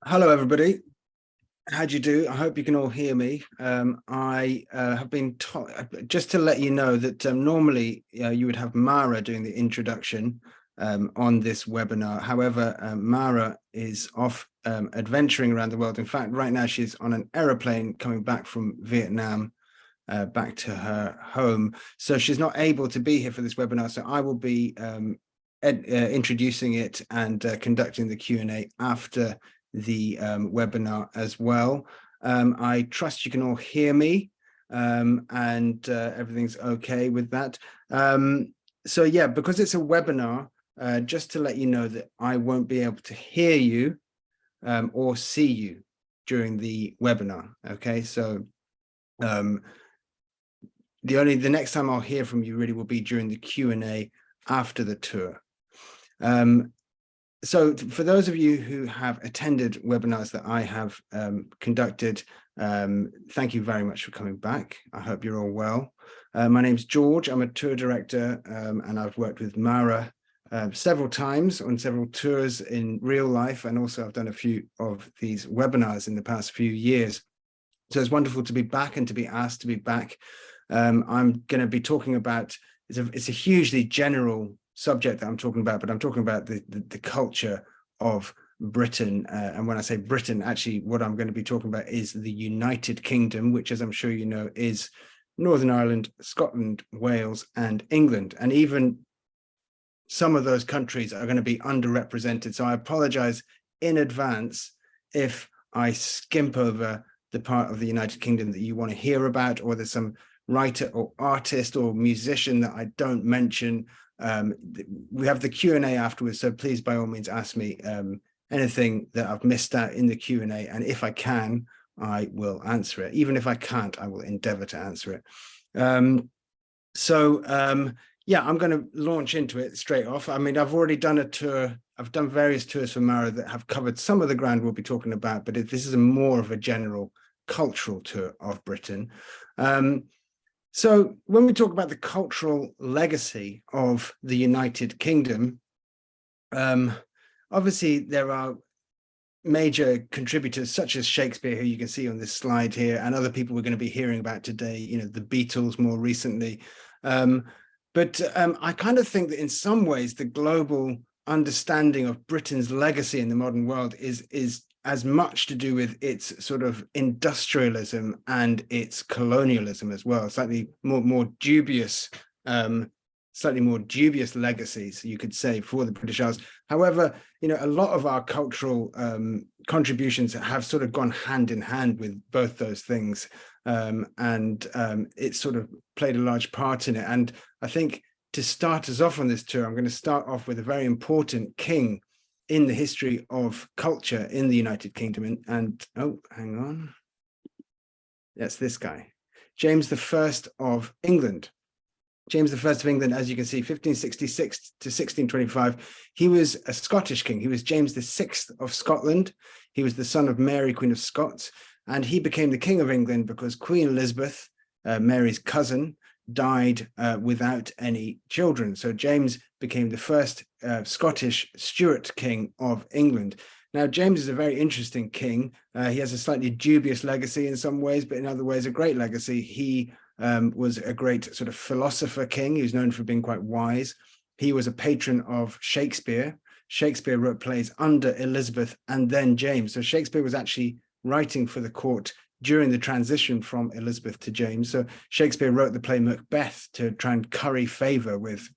Hello, everybody. How'd you do? I hope you can all hear me. I have been just to let you know that normally you would have Mara doing the introduction on this webinar. However, Mara is off adventuring around the world. In fact, right now she's on an aeroplane coming back from Vietnam back to her home. So she's not able to be here for this webinar. So I will be introducing it and conducting the Q&A after the webinar as well. I trust you can all hear me and everything's okay with that. So yeah, because it's a webinar, just to let you know that I won't be able to hear you or see you during the webinar. Okay, so the next time I'll hear from you really will be during the Q&A after the tour. So for those of you who have attended webinars that I have conducted, thank you very much for coming back. I hope you're all well. My name's George. I'm a tour director and I've worked with Mara several times on several tours in real life, and also I've done a few of these webinars in the past few years. So it's wonderful to be back and to be asked to be back. I'm going to be talking about, it's a hugely general subject that I'm talking about, but I'm talking about the culture of Britain. And when I say Britain, actually what I'm going to be talking about is the United Kingdom, which, as I'm sure you know, is Northern Ireland, Scotland, Wales, and England. And even some of those countries are going to be underrepresented. So I apologize in advance if I skimp over the part of the United Kingdom that you want to hear about, or there's some writer or artist or musician that I don't mention. We have the Q&A afterwards, so please by all means ask me anything that I've missed out in the Q&A, and if I can, I will answer it. Even if I can't, I will endeavor to answer it. Yeah, I'm going to launch into it straight off. I mean, I've already done a tour. I've done various tours for Mara that have covered some of the ground we'll be talking about, but this is more of a general cultural tour of Britain. So when we talk about the cultural legacy of the United Kingdom, obviously there are major contributors such as Shakespeare, who you can see on this slide here, and other people we're going to be hearing about today, you know, the Beatles more recently. But I kind of think that in some ways the global understanding of Britain's legacy in the modern world is as much to do with its sort of industrialism and its colonialism as well, slightly more dubious legacies, you could say, for the British Isles. However, you know, a lot of our cultural contributions have sort of gone hand in hand with both those things, and it sort of played a large part in it. And I think to start us off on this tour, I'm going to start off with a very important king in the history of culture in the United Kingdom. And oh, hang on. That's this guy, James I of England. James I of England, as you can see, 1566 to 1625. He was a Scottish king. He was James VI of Scotland. He was the son of Mary, Queen of Scots, and he became the king of England because Queen Elizabeth, Mary's cousin, died without any children. So James became the first Scottish Stuart king of England. Now, James is a very interesting king. He has a slightly dubious legacy in some ways, but in other ways, a great legacy. He was a great sort of philosopher king. He was known for being quite wise. He was a patron of Shakespeare. Shakespeare wrote plays under Elizabeth and then James. So Shakespeare was actually writing for the court during the transition from Elizabeth to James. So Shakespeare wrote the play Macbeth to try and curry favor with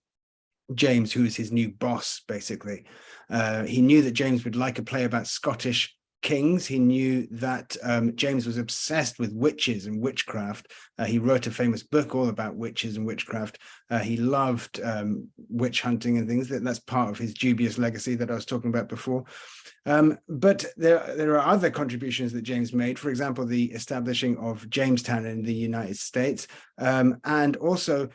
James, who was his new boss, basically. He knew that James would like a play about Scottish kings. He knew that James was obsessed with witches and witchcraft. He wrote a famous book all about witches and witchcraft. He loved witch hunting and things. That's part of his dubious legacy that I was talking about before. But there are other contributions that James made, for example, the establishing of Jamestown in the United States, and also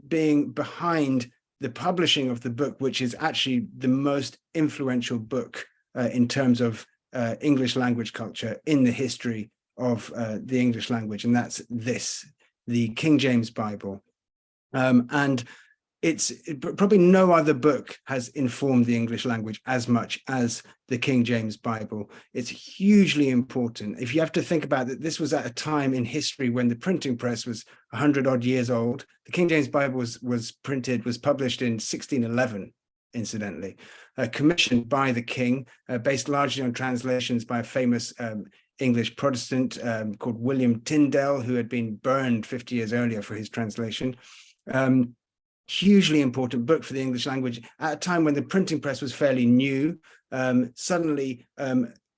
being behind the publishing of the book, which is actually the most influential book in terms of English language culture in the history of the English language, and that's the King James Bible. And probably no other book has informed the English language as much as the King James Bible. It's hugely important. If you have to think about that, this was at a time in history when the printing press was 100 odd years old. The King James Bible was published in 1611, incidentally, commissioned by the king, based largely on translations by a famous English Protestant called William Tyndale, who had been burned 50 years earlier for his translation. Hugely important book for the English language at a time when the printing press was fairly new. Suddenly,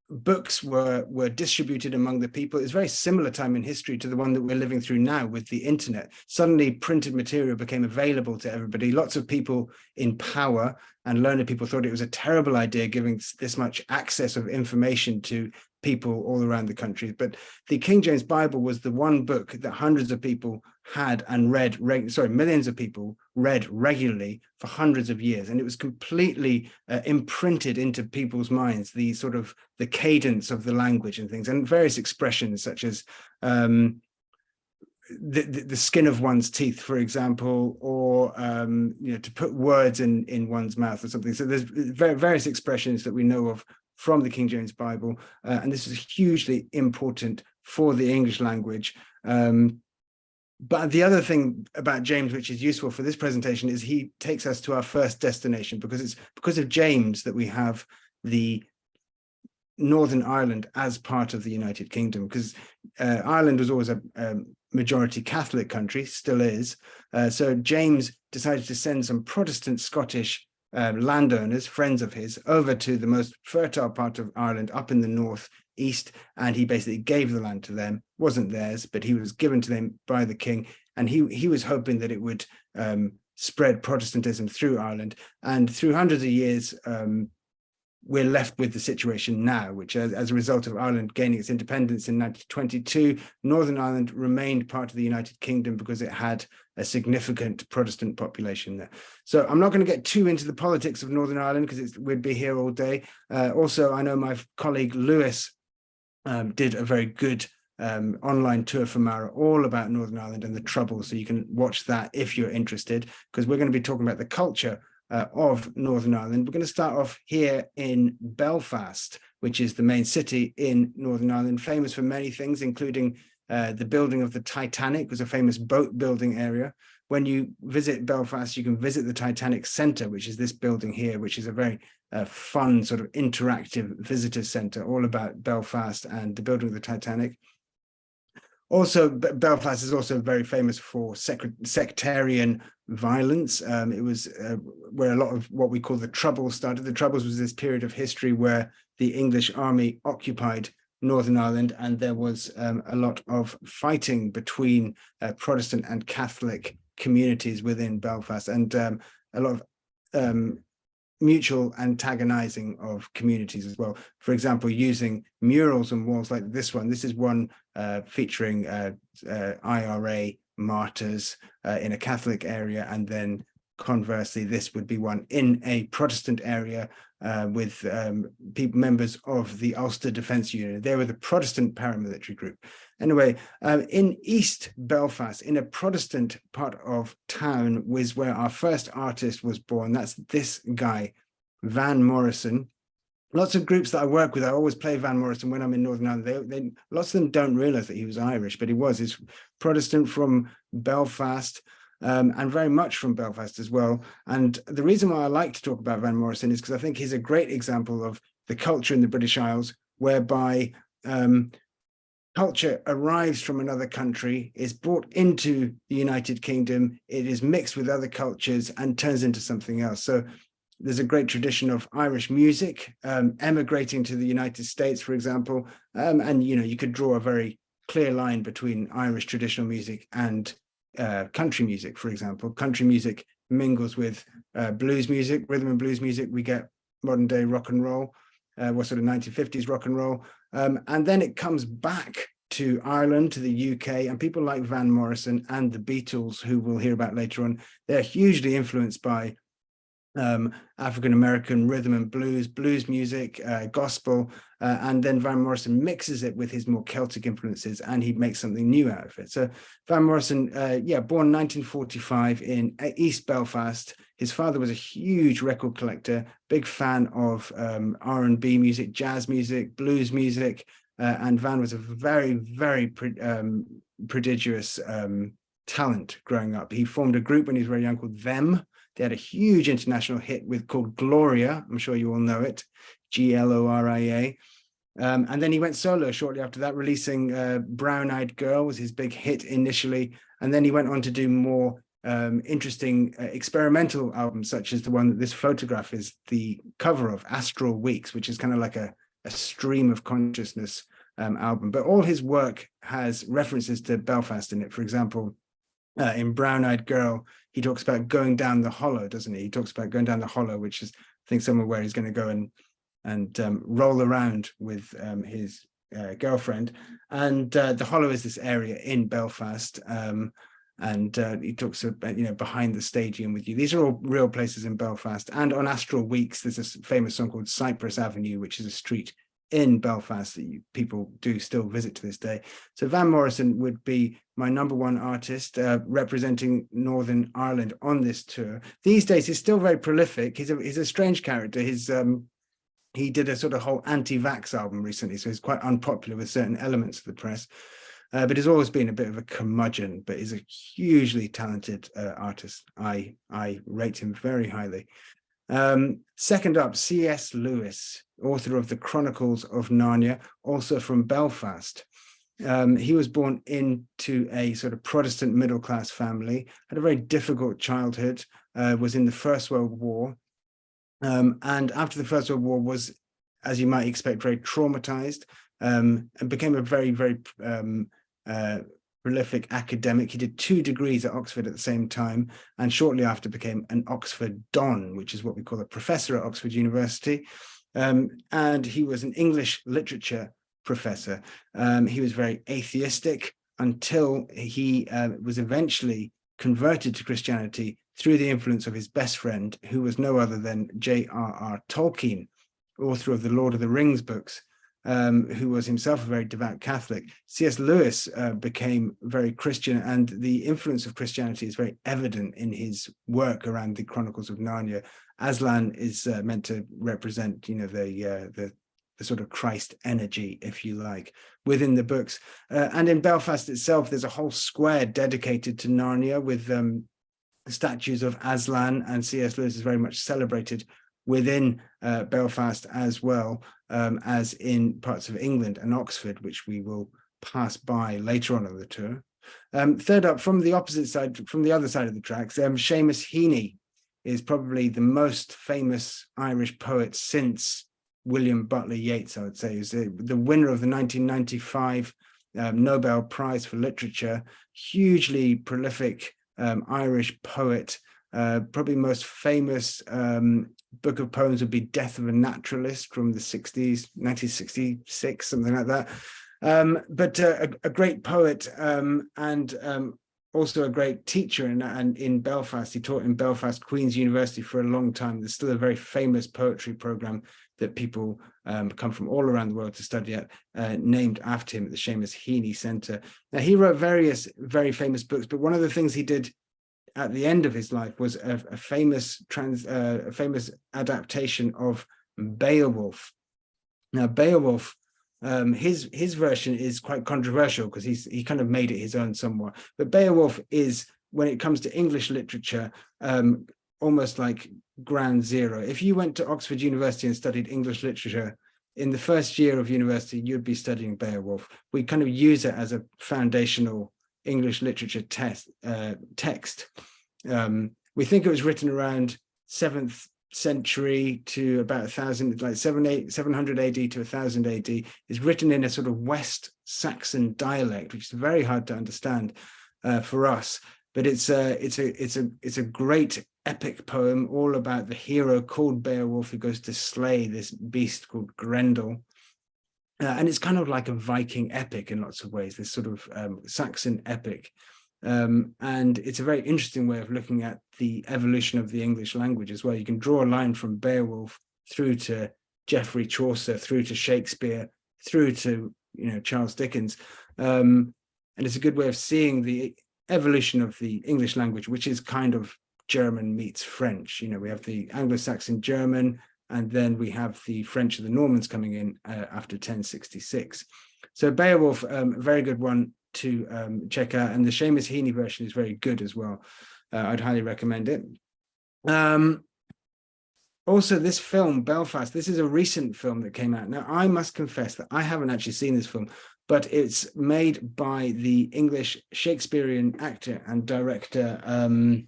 books were distributed among the people. It's a very similar time in history to the one that we're living through now with the internet. Suddenly, printed material became available to everybody. Lots of people in power and learned people thought it was a terrible idea giving this much access of information to people all around the country. But the King James Bible was the one book that hundreds of people had and read, millions of people read regularly for hundreds of years. And it was completely imprinted into people's minds, the cadence of the language and things, and various expressions such as the skin of one's teeth, for example, or to put words in one's mouth or something. So there's various expressions that we know of from the King James Bible, and this is hugely important for the English language. But the other thing about James, which is useful for this presentation, is he takes us to our first destination, because it's because of James that we have the Northern Ireland as part of the United Kingdom, because Ireland was always a majority Catholic country, still is. So James decided to send some Protestant Scottish landowners, friends of his, over to the most fertile part of Ireland up in the northeast, and he basically gave the land to them. It wasn't theirs, but he was given to them by the king, and he was hoping that it would spread Protestantism through Ireland. And through hundreds of years, we're left with the situation now, which as a result of Ireland gaining its independence in 1922, Northern Ireland remained part of the United Kingdom because it had a significant Protestant population there. So I'm not going to get too into the politics of Northern Ireland because we'd be here all day. Also, I know my colleague Lewis did a very good online tour for Mara all about Northern Ireland and the Troubles, so you can watch that if you're interested, because we're going to be talking about the culture of Northern Ireland. We're going to start off here in Belfast, which is the main city in Northern Ireland, famous for many things, including the building of the Titanic. It was a famous boat building area. When you visit Belfast, you can visit the Titanic Centre, which is this building here, which is a very fun sort of interactive visitor centre, all about Belfast and the building of the Titanic. Also, Belfast is also very famous for sectarian violence. It was where a lot of what we call the Troubles started. The Troubles was this period of history where the English army occupied Northern Ireland, and there was a lot of fighting between Protestant and Catholic communities within Belfast, and a lot of mutual antagonizing of communities as well. For example, using murals and walls like this one. This is one featuring IRA martyrs in a Catholic area, and then conversely, this would be one in a Protestant area with members of the Ulster Defence Unit. They were the Protestant paramilitary group. Anyway, in East Belfast, in a Protestant part of town, was where our first artist was born. That's this guy, Van Morrison. Lots of groups that I work with, I always play Van Morrison when I'm in Northern Ireland. Lots of them don't realise that he was Irish, but he was. He's Protestant from Belfast. And very much from Belfast as well. And the reason why I like to talk about Van Morrison is because I think he's a great example of the culture in the British Isles, whereby culture arrives from another country, is brought into the United Kingdom, it is mixed with other cultures and turns into something else. So there's a great tradition of Irish music emigrating to the United States, for example. And, you could draw a very clear line between Irish traditional music and country music, for example. Country music mingles with blues music, rhythm and blues music. We get modern day rock and roll, what sort of 1950s rock and roll. And then it comes back to Ireland, to the UK, and people like Van Morrison and the Beatles, who we'll hear about later on, they're hugely influenced by African-American rhythm and blues music, gospel, and then Van Morrison mixes it with his more Celtic influences, and he makes something new out of it. So Van Morrison, born 1945 in East Belfast. His father was a huge record collector, big fan of R&B music, jazz music, blues music, and Van was a very, very prodigious talent growing up. He formed a group when he was very young called Them. They had a huge international hit called Gloria. I'm sure you all know it, Gloria. And then he went solo shortly after that, releasing Brown Eyed Girl was his big hit initially. And then he went on to do more interesting experimental albums, such as the one that this photograph is the cover of, Astral Weeks, which is kind of like a stream of consciousness album. But all his work has references to Belfast in it. For example, in Brown Eyed Girl, he talks about going down the hollow, doesn't he? He talks about going down the hollow, which is, I think, somewhere where he's going to go and roll around with his girlfriend. And the hollow is this area in Belfast. And he talks about, behind the stadium with you. These are all real places in Belfast. And on Astral Weeks, there's a famous song called Cypress Avenue, which is a street in Belfast that people do still visit to this day. So Van Morrison would be my #1 artist representing Northern Ireland on this tour. These days, he's still very prolific. He's a strange character. He did a sort of whole anti-vax album recently, so he's quite unpopular with certain elements of the press. But he's always been a bit of a curmudgeon, but he's a hugely talented artist. I rate him very highly. Second up, C.S. Lewis, author of the Chronicles of Narnia, also from Belfast. He was born into a sort of Protestant middle-class family, had a very difficult childhood, was in the First World War, and after the First World War was, as you might expect, very traumatized, and became a very, very prolific academic. He did 2 degrees at Oxford at the same time, and shortly after became an Oxford Don, which is what we call a professor at Oxford University. And he was an English literature professor. He was very atheistic until he was eventually converted to Christianity through the influence of his best friend, who was no other than J.R.R. Tolkien, author of the Lord of the Rings books, who was himself a very devout Catholic. C.S. Lewis became very Christian, and the influence of Christianity is very evident in his work around the Chronicles of Narnia. Aslan is meant to represent, the sort of Christ energy, if you like, within the books. And in Belfast itself, there's a whole square dedicated to Narnia with statues of Aslan, and C.S. Lewis is very much celebrated within Belfast as well as in parts of England and Oxford, which we will pass by later on the tour. Third up, from the opposite side, from the other side of the tracks, Seamus Heaney is probably the most famous Irish poet since William Butler Yeats, I would say. He's the winner of the 1995 Nobel Prize for Literature, hugely prolific Irish poet. Probably most famous book of poems would be Death of a Naturalist from the 60s, 1966, something like that. But a great poet and also a great teacher in Belfast. He taught in Belfast Queen's University for a long time. There's still a very famous poetry program that people come from all around the world to study at, named after him at the Seamus Heaney Centre. Now, he wrote various very famous books, but one of the things he did at the end of his life was a famous adaptation of Beowulf. Now, Beowulf, his version is quite controversial because he kind of made it his own somewhat. But Beowulf is, when it comes to English literature, almost like ground zero. If you went to Oxford University and studied English literature, in the first year of university, you'd be studying Beowulf. We kind of use it as a foundational English literature text. We think it was written around 7th century to about 1000, like 700 AD to 1000 AD. Is written in a sort of West Saxon dialect, which is very hard to understand for us. But it's a great epic poem all about the hero called Beowulf who goes to slay this beast called Grendel. And it's kind of like a Viking epic in lots of ways, this sort of Saxon epic. And it's a very interesting way of looking at the evolution of the English language as well. You can draw a line from Beowulf through to Geoffrey Chaucer, through to Shakespeare, through to Charles Dickens. And it's a good way of seeing the evolution of the English language, which is kind of German meets French. We have the Anglo-Saxon German, and then we have the French of the Normans coming in after 1066. So Beowulf, a very good one to check out, and the Seamus Heaney version is very good as well. I'd highly recommend it. Also, this film, Belfast, this is a recent film that came out. Now, I must confess that I haven't actually seen this film, but it's made by the English Shakespearean actor and director, Sir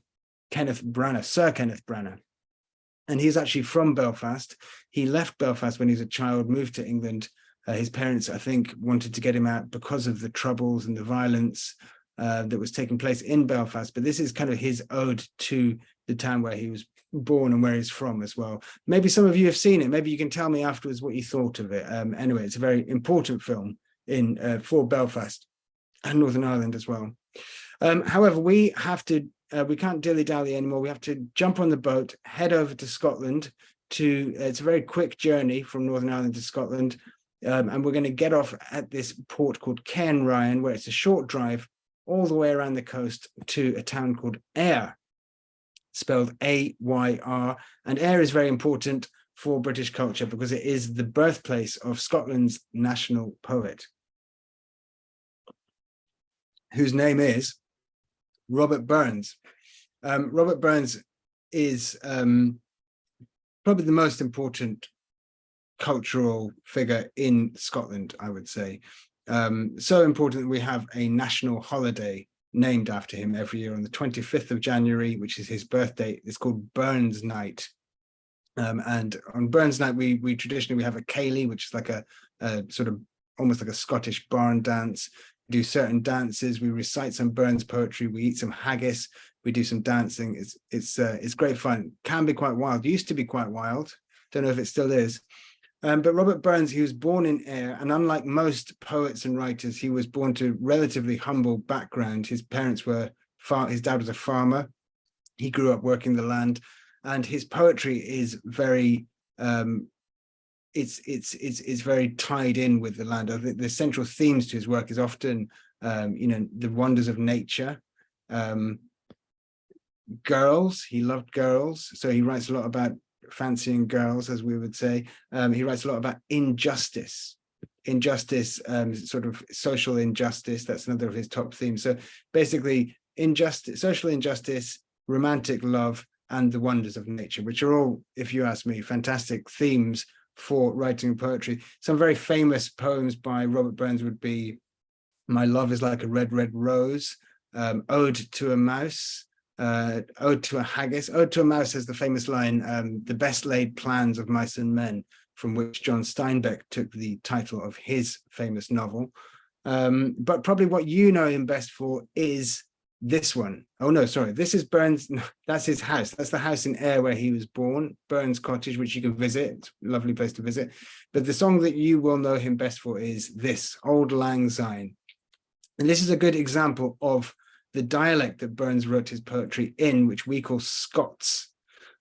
Kenneth Branagh. And he's actually from Belfast. He left Belfast when he was a child, moved to England. His parents, I think, wanted to get him out because of the troubles and the violence that was taking place in Belfast. But this is kind of his ode to the town where he was born and where he's from as well. Maybe some of you have seen it. Maybe you can tell me afterwards what you thought of it. Anyway, it's a very important film for Belfast and Northern Ireland as well. However, we can't dilly-dally anymore. We have to jump on the boat, head over to Scotland. It's a very quick journey from Northern Ireland to Scotland. And we're going to get off at this port called Cairnryan, where it's a short drive all the way around the coast to a town called Ayr, spelled A-Y-R. And Ayr is very important for British culture because it is the birthplace of Scotland's national poet, whose name is Robert Burns. Robert Burns is probably the most important cultural figure in Scotland, I would say. So important that we have a national holiday named after him every year on the 25th of January, which is his birthday. It's called Burns Night. And on Burns Night, we traditionally have a ceilidh, which is like a sort of almost like a Scottish barn dance. We do certain dances, we recite some Burns poetry, we eat some haggis, we do some dancing. It's great fun. Can be quite wild. Used to be quite wild. Don't know if it still is. But Robert Burns, he was born in Ayr, and unlike most poets and writers, he was born to relatively humble background. His parents were his dad was a farmer. He grew up working the land, and his poetry is very it's very tied in with the land. I think the central themes to his work is often the wonders of nature, girls. He loved girls, so he writes a lot about fancying girls, as we would say. He writes a lot about injustice, sort of social injustice. That's another of his top themes. So basically, injustice, social injustice, romantic love, and the wonders of nature, which are all, if you ask me, fantastic themes for writing poetry. Some very famous poems by Robert Burns would be "My Love is Like a Red, Red Rose," "Ode to a Mouse," "Ode to a Haggis." "Ode to a Mouse" has the famous line, "the best laid plans of mice and men," from which John Steinbeck took the title of his famous novel. But probably what you know him best for is this one. Oh no, sorry, this is Burns. That's his house. That's the house in Ayr where he was born, Burns Cottage, which you can visit. It's a lovely place to visit. But the song that you will know him best for is this, "Auld Lang Syne." And this is a good example of the dialect that Burns wrote his poetry in, which we call Scots.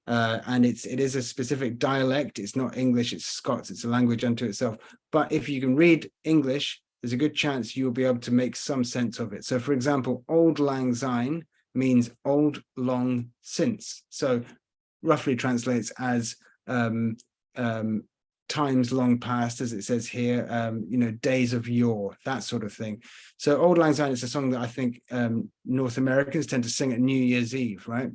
And it is a specific dialect. It's not English, it's Scots. It's a language unto itself. But if you can read English, there's a good chance you'll be able to make some sense of it. So for example, "Auld Lang Syne" means old long since. So roughly translates as times long past, as it says here, days of yore, that sort of thing. So "Auld Lang Syne" is a song that I think North Americans tend to sing at New Year's Eve, right?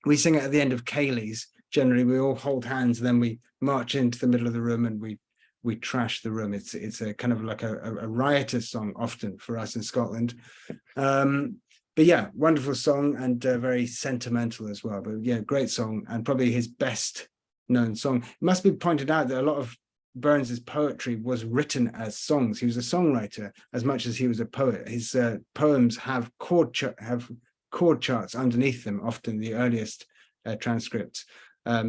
We sing it at the end of ceilidhs. Generally, we all hold hands, then we march into the middle of the room and we trash the room. It's a kind of like a riotous song often for us in Scotland. But yeah, wonderful song and very sentimental as well. But yeah, great song and probably his best known song. It must be pointed out that a lot of Burns's poetry was written as songs. He was a songwriter as much as he was a poet. His poems have chord charts underneath them, often the earliest transcripts.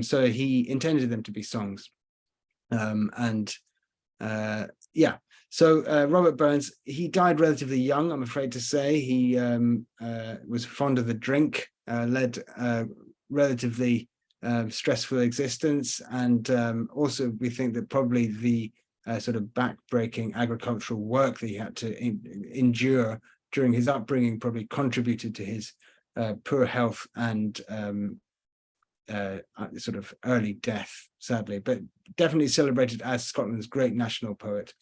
So he intended them to be songs. yeah. So Robert Burns, he died relatively young, I'm afraid to say. He was fond of the drink, led a relatively stressful existence, and also we think that probably the sort of backbreaking agricultural work that he had to endure during his upbringing probably contributed to his poor health and sort of early death, sadly, but definitely celebrated as Scotland's great national poet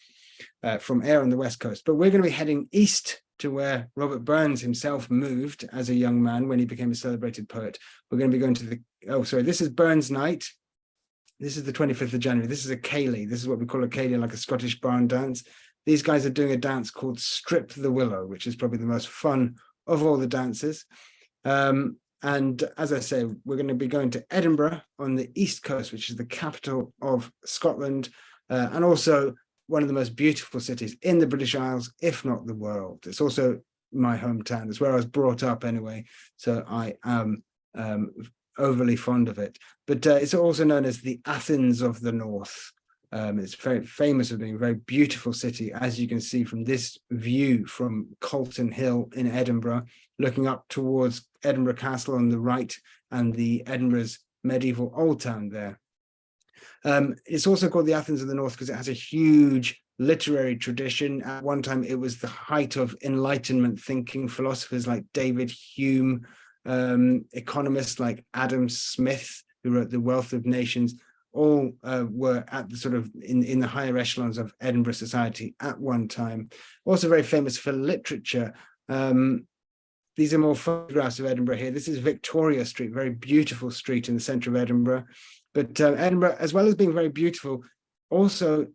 from Ayr on the west coast. But we're going to be heading east to where Robert Burns himself moved as a young man when he became a celebrated poet. We're going to be going to this is Burns Night. This is the 25th of January. This is a ceilidh. This is what we call a ceilidh, like a Scottish barn dance. These guys are doing a dance called Strip the Willow, which is probably the most fun of all the dances. And as I say, we're going to be going to Edinburgh on the east coast, which is the capital of Scotland, and also one of the most beautiful cities in the British Isles, if not the world. It's also my hometown. It's where I was brought up anyway, so I am overly fond of it. But it's also known as the Athens of the North. It's very famous for being a very beautiful city, as you can see from this view from Calton Hill in Edinburgh, looking up towards Edinburgh Castle on the right and the Edinburgh's medieval old town there. It's also called the Athens of the North because it has a huge literary tradition. At one time, it was the height of Enlightenment thinking. Philosophers like David Hume, economists like Adam Smith, who wrote The Wealth of Nations, all were at the sort of in the higher echelons of Edinburgh society at one time. Also very famous for literature. These are more photographs of Edinburgh here. This is Victoria Street, very beautiful street in the centre of Edinburgh. But Edinburgh, as well as being very beautiful, also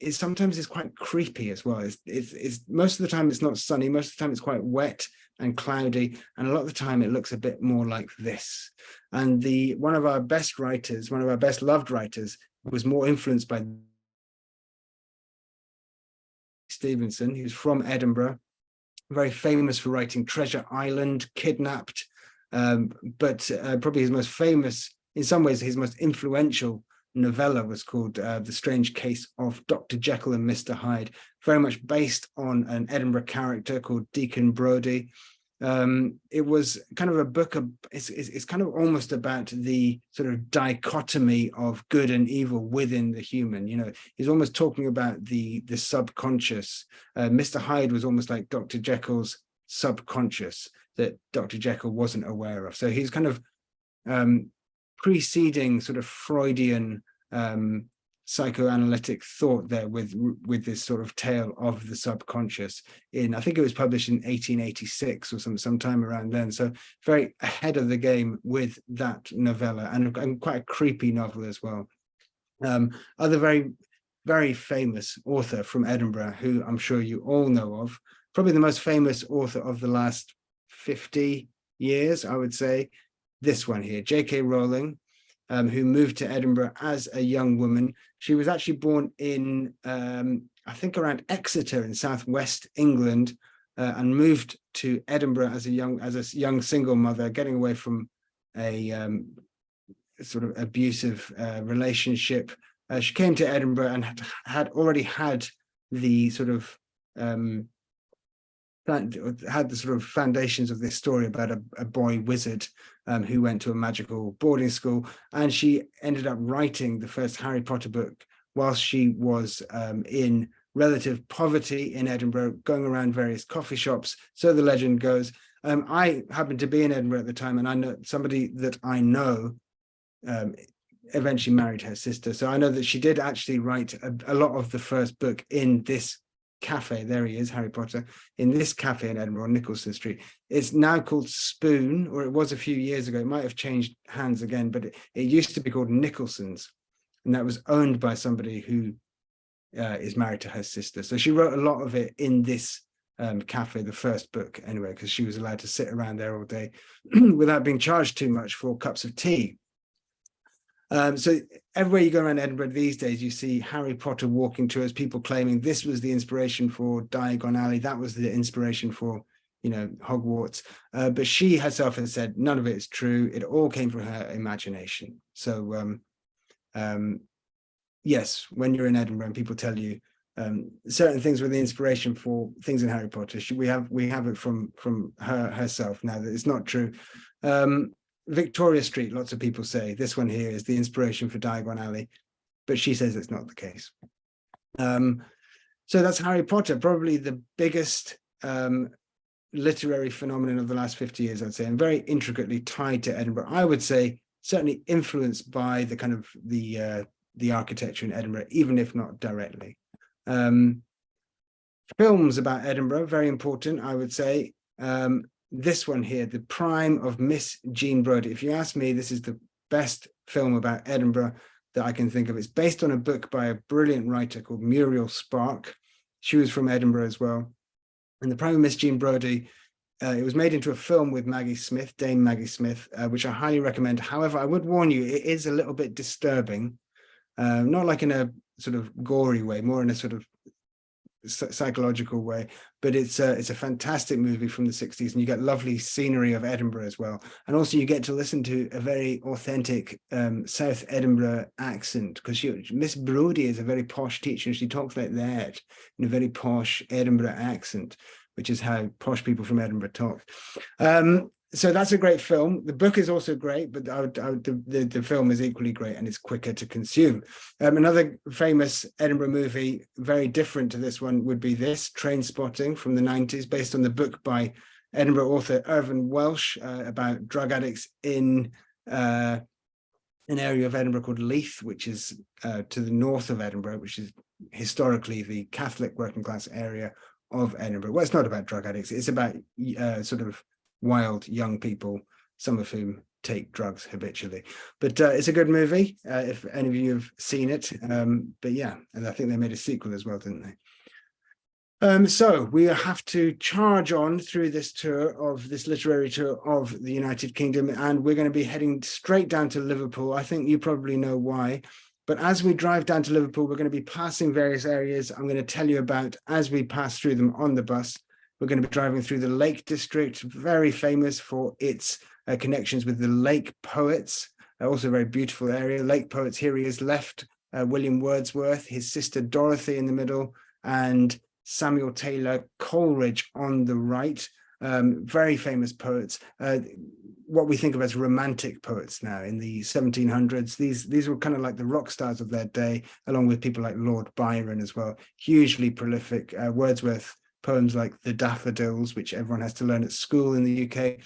is sometimes quite creepy as well. It's most of the time it's not sunny. Most of the time it's quite wet and cloudy, and a lot of the time it looks a bit more like this. And one of our best writers, one of our best loved writers, was more influenced by Stevenson, who's from Edinburgh, very famous for writing Treasure Island, Kidnapped, but probably his most famous, in some ways, his most influential novella was called The Strange Case of Dr. Jekyll and Mr. Hyde, very much based on an Edinburgh character called Deacon Brodie. It was kind of a book it's kind of almost about the sort of dichotomy of good and evil within the human. You know, he's almost talking about the subconscious. Mr. Hyde was almost like Dr. Jekyll's subconscious that Dr. Jekyll wasn't aware of. So he's kind of preceding sort of Freudian psychoanalytic thought there with this sort of tale of the subconscious. I think it was published in 1886 or sometime around then, so very ahead of the game with that novella, and quite a creepy novel as well. Other very, very famous author from Edinburgh, who I'm sure you all know of, probably the most famous author of the last 50 years, I would say, this one here, J.K. Rowling, who moved to Edinburgh as a young woman. She was actually born in, I think, around Exeter in southwest England, and moved to Edinburgh as a young single mother, getting away from a sort of abusive relationship. She came to Edinburgh and had already had the sort of foundations of this story about a boy wizard who went to a magical boarding school, and she ended up writing the first Harry Potter book whilst she was in relative poverty in Edinburgh, going around various coffee shops, so the legend goes. I happened to be in Edinburgh at the time, and I know somebody that I know eventually married her sister, so I know that she did actually write a lot of the first book in this cafe. There he is, Harry Potter, in this cafe in Edinburgh on Nicholson Street. It's now called Spoon, or it was a few years ago. It might have changed hands again, but it used to be called Nicholson's, and that was owned by somebody who is married to her sister. So she wrote a lot of it in this cafe, the first book anyway, because she was allowed to sit around there all day without being charged too much for cups of tea. So everywhere you go around Edinburgh these days, you see Harry Potter walking tours, people claiming this was the inspiration for Diagon Alley, that was the inspiration for, Hogwarts. But she herself has said none of it is true. It all came from her imagination. So yes, when you're in Edinburgh and people tell you certain things were the inspiration for things in Harry Potter. We have it from her herself. Now that it's not true. Victoria Street, lots of people say this one here is the inspiration for Diagon Alley, but she says it's not the case. So that's Harry Potter, probably the biggest literary phenomenon of the last 50 years, I'd say, and very intricately tied to Edinburgh. I would say certainly influenced by the kind of the architecture in Edinburgh, even if not directly. Films about Edinburgh, very important, I would say. This one here, The Prime of Miss Jean Brodie. If you ask me, this is the best film about Edinburgh that I can think of. It's based on a book by a brilliant writer called Muriel Spark. She was from Edinburgh as well. And The Prime of Miss Jean Brodie, it was made into a film with Maggie Smith, Dame Maggie Smith, which I highly recommend. However, I would warn you, it is a little bit disturbing, not like in a sort of gory way, more in a sort of psychological way, but it's a fantastic movie from the 60s, and you get lovely scenery of Edinburgh as well, and also you get to listen to a very authentic South Edinburgh accent, because Miss Brodie is a very posh teacher, and she talks like that in a very posh Edinburgh accent, which is how posh people from Edinburgh talk. So that's a great film. The book is also great, but the film is equally great, and it's quicker to consume. Another famous Edinburgh movie, very different to this one, would be this, Trainspotting from the 90s, based on the book by Edinburgh author Irvine Welsh about drug addicts in an area of Edinburgh called Leith, which is to the north of Edinburgh, which is historically the Catholic working class area of Edinburgh. Well, it's not about drug addicts. It's about sort of wild young people, some of whom take drugs habitually. But it's a good movie if any of you have seen it. But yeah, and I think they made a sequel as well, didn't they? So we have to charge on through this literary tour of the United Kingdom, and we're going to be heading straight down to Liverpool. I think you probably know why. But as we drive down to Liverpool, we're going to be passing various areas I'm going to tell you about as we pass through them on the bus. We're going to be driving through the Lake District, very famous for its connections with the Lake Poets, also a very beautiful area. Lake Poets, here he is, left William Wordsworth, his sister Dorothy in the middle, and Samuel Taylor Coleridge on the right. Very famous poets. What we think of as romantic poets now in the 1700s. These were kind of like the rock stars of their day, along with people like Lord Byron as well. Hugely prolific. Wordsworth poems like The Daffodils, which everyone has to learn at school in the UK.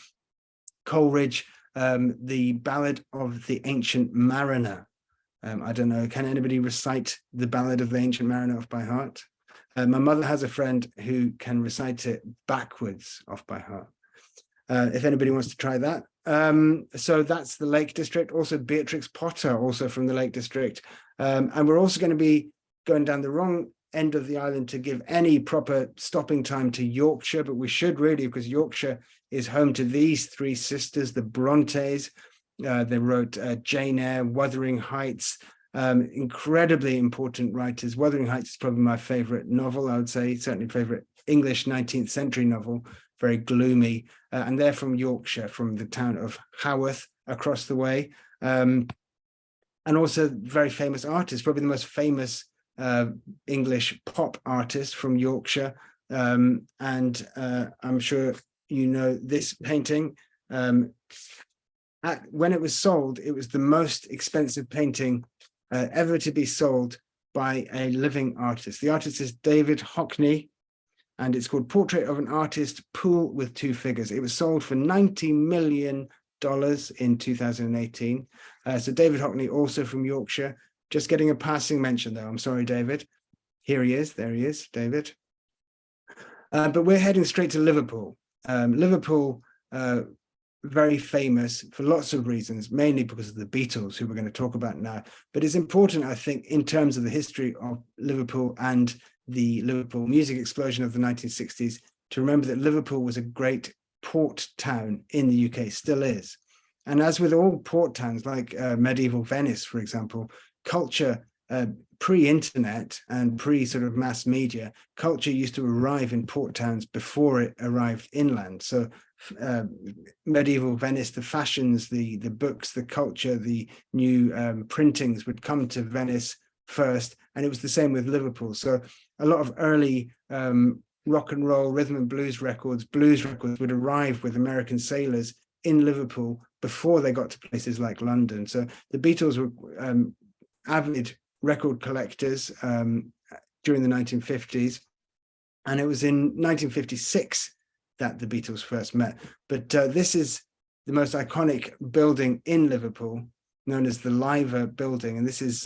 Coleridge, the Ballad of the Ancient Mariner. I don't know, can anybody recite the Ballad of the Ancient Mariner off by heart? My mother has a friend who can recite it backwards off by heart. If anybody wants to try that. So that's the Lake District. Also Beatrix Potter, also from the Lake District. And we're also going to be going down the wrong end of the island to give any proper stopping time to Yorkshire, but we should really, because Yorkshire is home to these three sisters, the Brontes. They wrote Jane Eyre, Wuthering Heights, incredibly important writers. Wuthering Heights is probably my favorite novel, I would say, certainly favorite English 19th century novel, very gloomy. And they're from Yorkshire, from the town of Haworth across the way. And also very famous artists, probably the most famous English pop artist from Yorkshire. And I'm sure you know this painting. When it was sold, it was the most expensive painting ever to be sold by a living artist. The artist is David Hockney, and it's called Portrait of an Artist, Pool with Two Figures. It was sold for $90 million in 2018. So David Hockney, also from Yorkshire, just getting a passing mention though. I'm sorry, David. Here he is. There he is, David. But we're heading straight to Liverpool. Liverpool, very famous for lots of reasons, mainly because of the Beatles, who we're going to talk about now. But it's important, I think, in terms of the history of Liverpool and the Liverpool music explosion of the 1960s, to remember that Liverpool was a great port town in the UK, still is. And as with all port towns, like medieval Venice, for example, culture, pre-internet and pre-sort of mass media, culture used to arrive in port towns before it arrived inland. So medieval Venice, the fashions, the books, the culture, the new printings would come to Venice first, and it was the same with Liverpool. So a lot of early rock and roll, rhythm and blues records would arrive with American sailors in Liverpool before they got to places like London. So the Beatles were avid record collectors during the 1950s. And it was in 1956 that the Beatles first met. But this is the most iconic building in Liverpool, known as the Liver building. And this is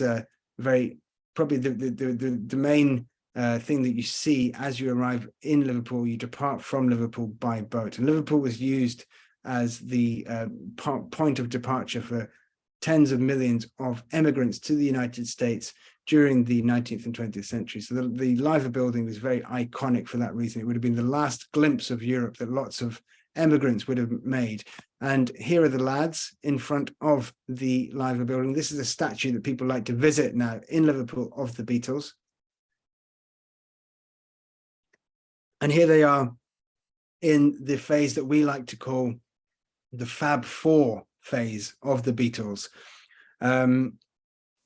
probably the main thing that you see as you arrive in Liverpool. You depart from Liverpool by boat. And Liverpool was used as the point of departure for tens of millions of immigrants to the United States during the 19th and 20th century. So the Liver building was very iconic for that reason. It would have been the last glimpse of Europe that lots of immigrants would have made. And here are the lads in front of the Liver building. This is a statue that people like to visit now in Liverpool of the Beatles. And here they are in the phase that we like to call the Fab Four phase of the Beatles.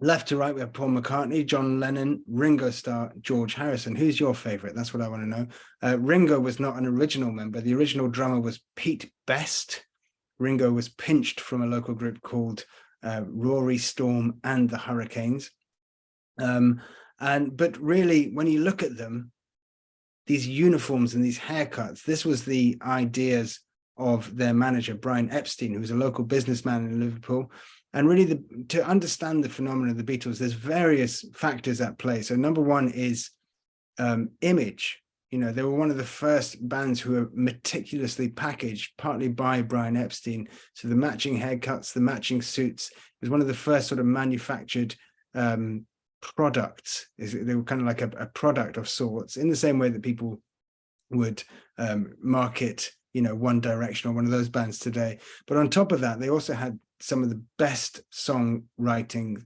Left to right, we have Paul McCartney, John Lennon, Ringo Starr, George Harrison. Who's your favorite? That's what I want to know. Ringo was not an original member. The original drummer was Pete Best. Ringo was pinched from a local group called Rory, Storm and the Hurricanes. But really, when you look at them, these uniforms and these haircuts, this was the ideas of their manager, Brian Epstein, who was a local businessman in Liverpool. And really, to understand the phenomenon of the Beatles, there's various factors at play. So number one is image. You know, they were one of the first bands who were meticulously packaged, partly by Brian Epstein. So the matching haircuts, the matching suits, it was one of the first sort of manufactured products. They were kind of like a product of sorts, in the same way that people would market, you know, One Direction or one of those bands today. But on top of that, they also had some of the best songwriting.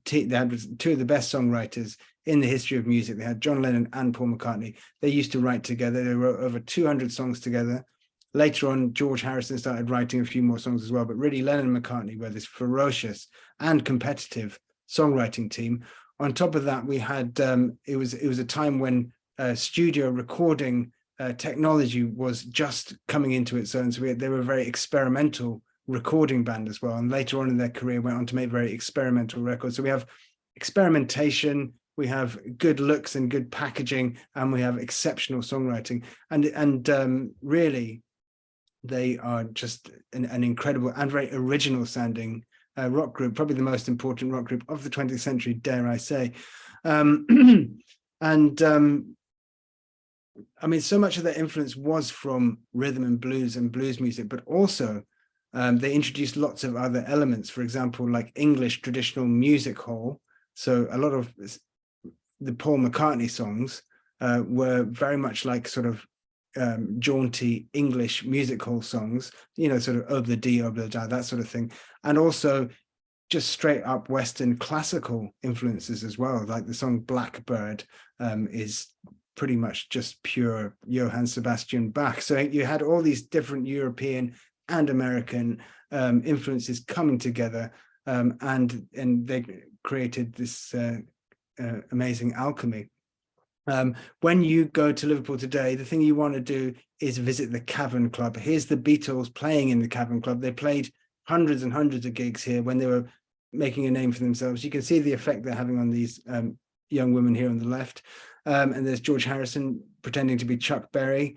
They had two of the best songwriters in the history of music. They had John Lennon and Paul McCartney. They used to write together. They wrote over 200 songs together. Later on, George Harrison started writing a few more songs as well. But really, Lennon and McCartney were this ferocious and competitive songwriting team. On top of that, we had it was a time when studio recording technology was just coming into its own. So they were a very experimental recording band as well, and later on in their career went on to make very experimental records. So we have experimentation, we have good looks and good packaging, and we have exceptional songwriting, and really they are just an incredible and very original sounding rock group, probably the most important rock group of the 20th century, dare I say. I mean, so much of their influence was from rhythm and blues music, but also they introduced lots of other elements, for example, like English traditional music hall. So a lot of the Paul McCartney songs were very much like sort of jaunty English music hall songs, you know, sort of over the da, that sort of thing. And also just straight up Western classical influences as well, like the song Blackbird is pretty much just pure Johann Sebastian Bach. So you had all these different European and American influences coming together, and they created this amazing alchemy. When you go to Liverpool today, the thing you want to do is visit the Cavern Club. Here's the Beatles playing in the Cavern Club. They played hundreds and hundreds of gigs here when they were making a name for themselves. You can see the effect they're having on these young women here on the left. And there's George Harrison pretending to be Chuck Berry.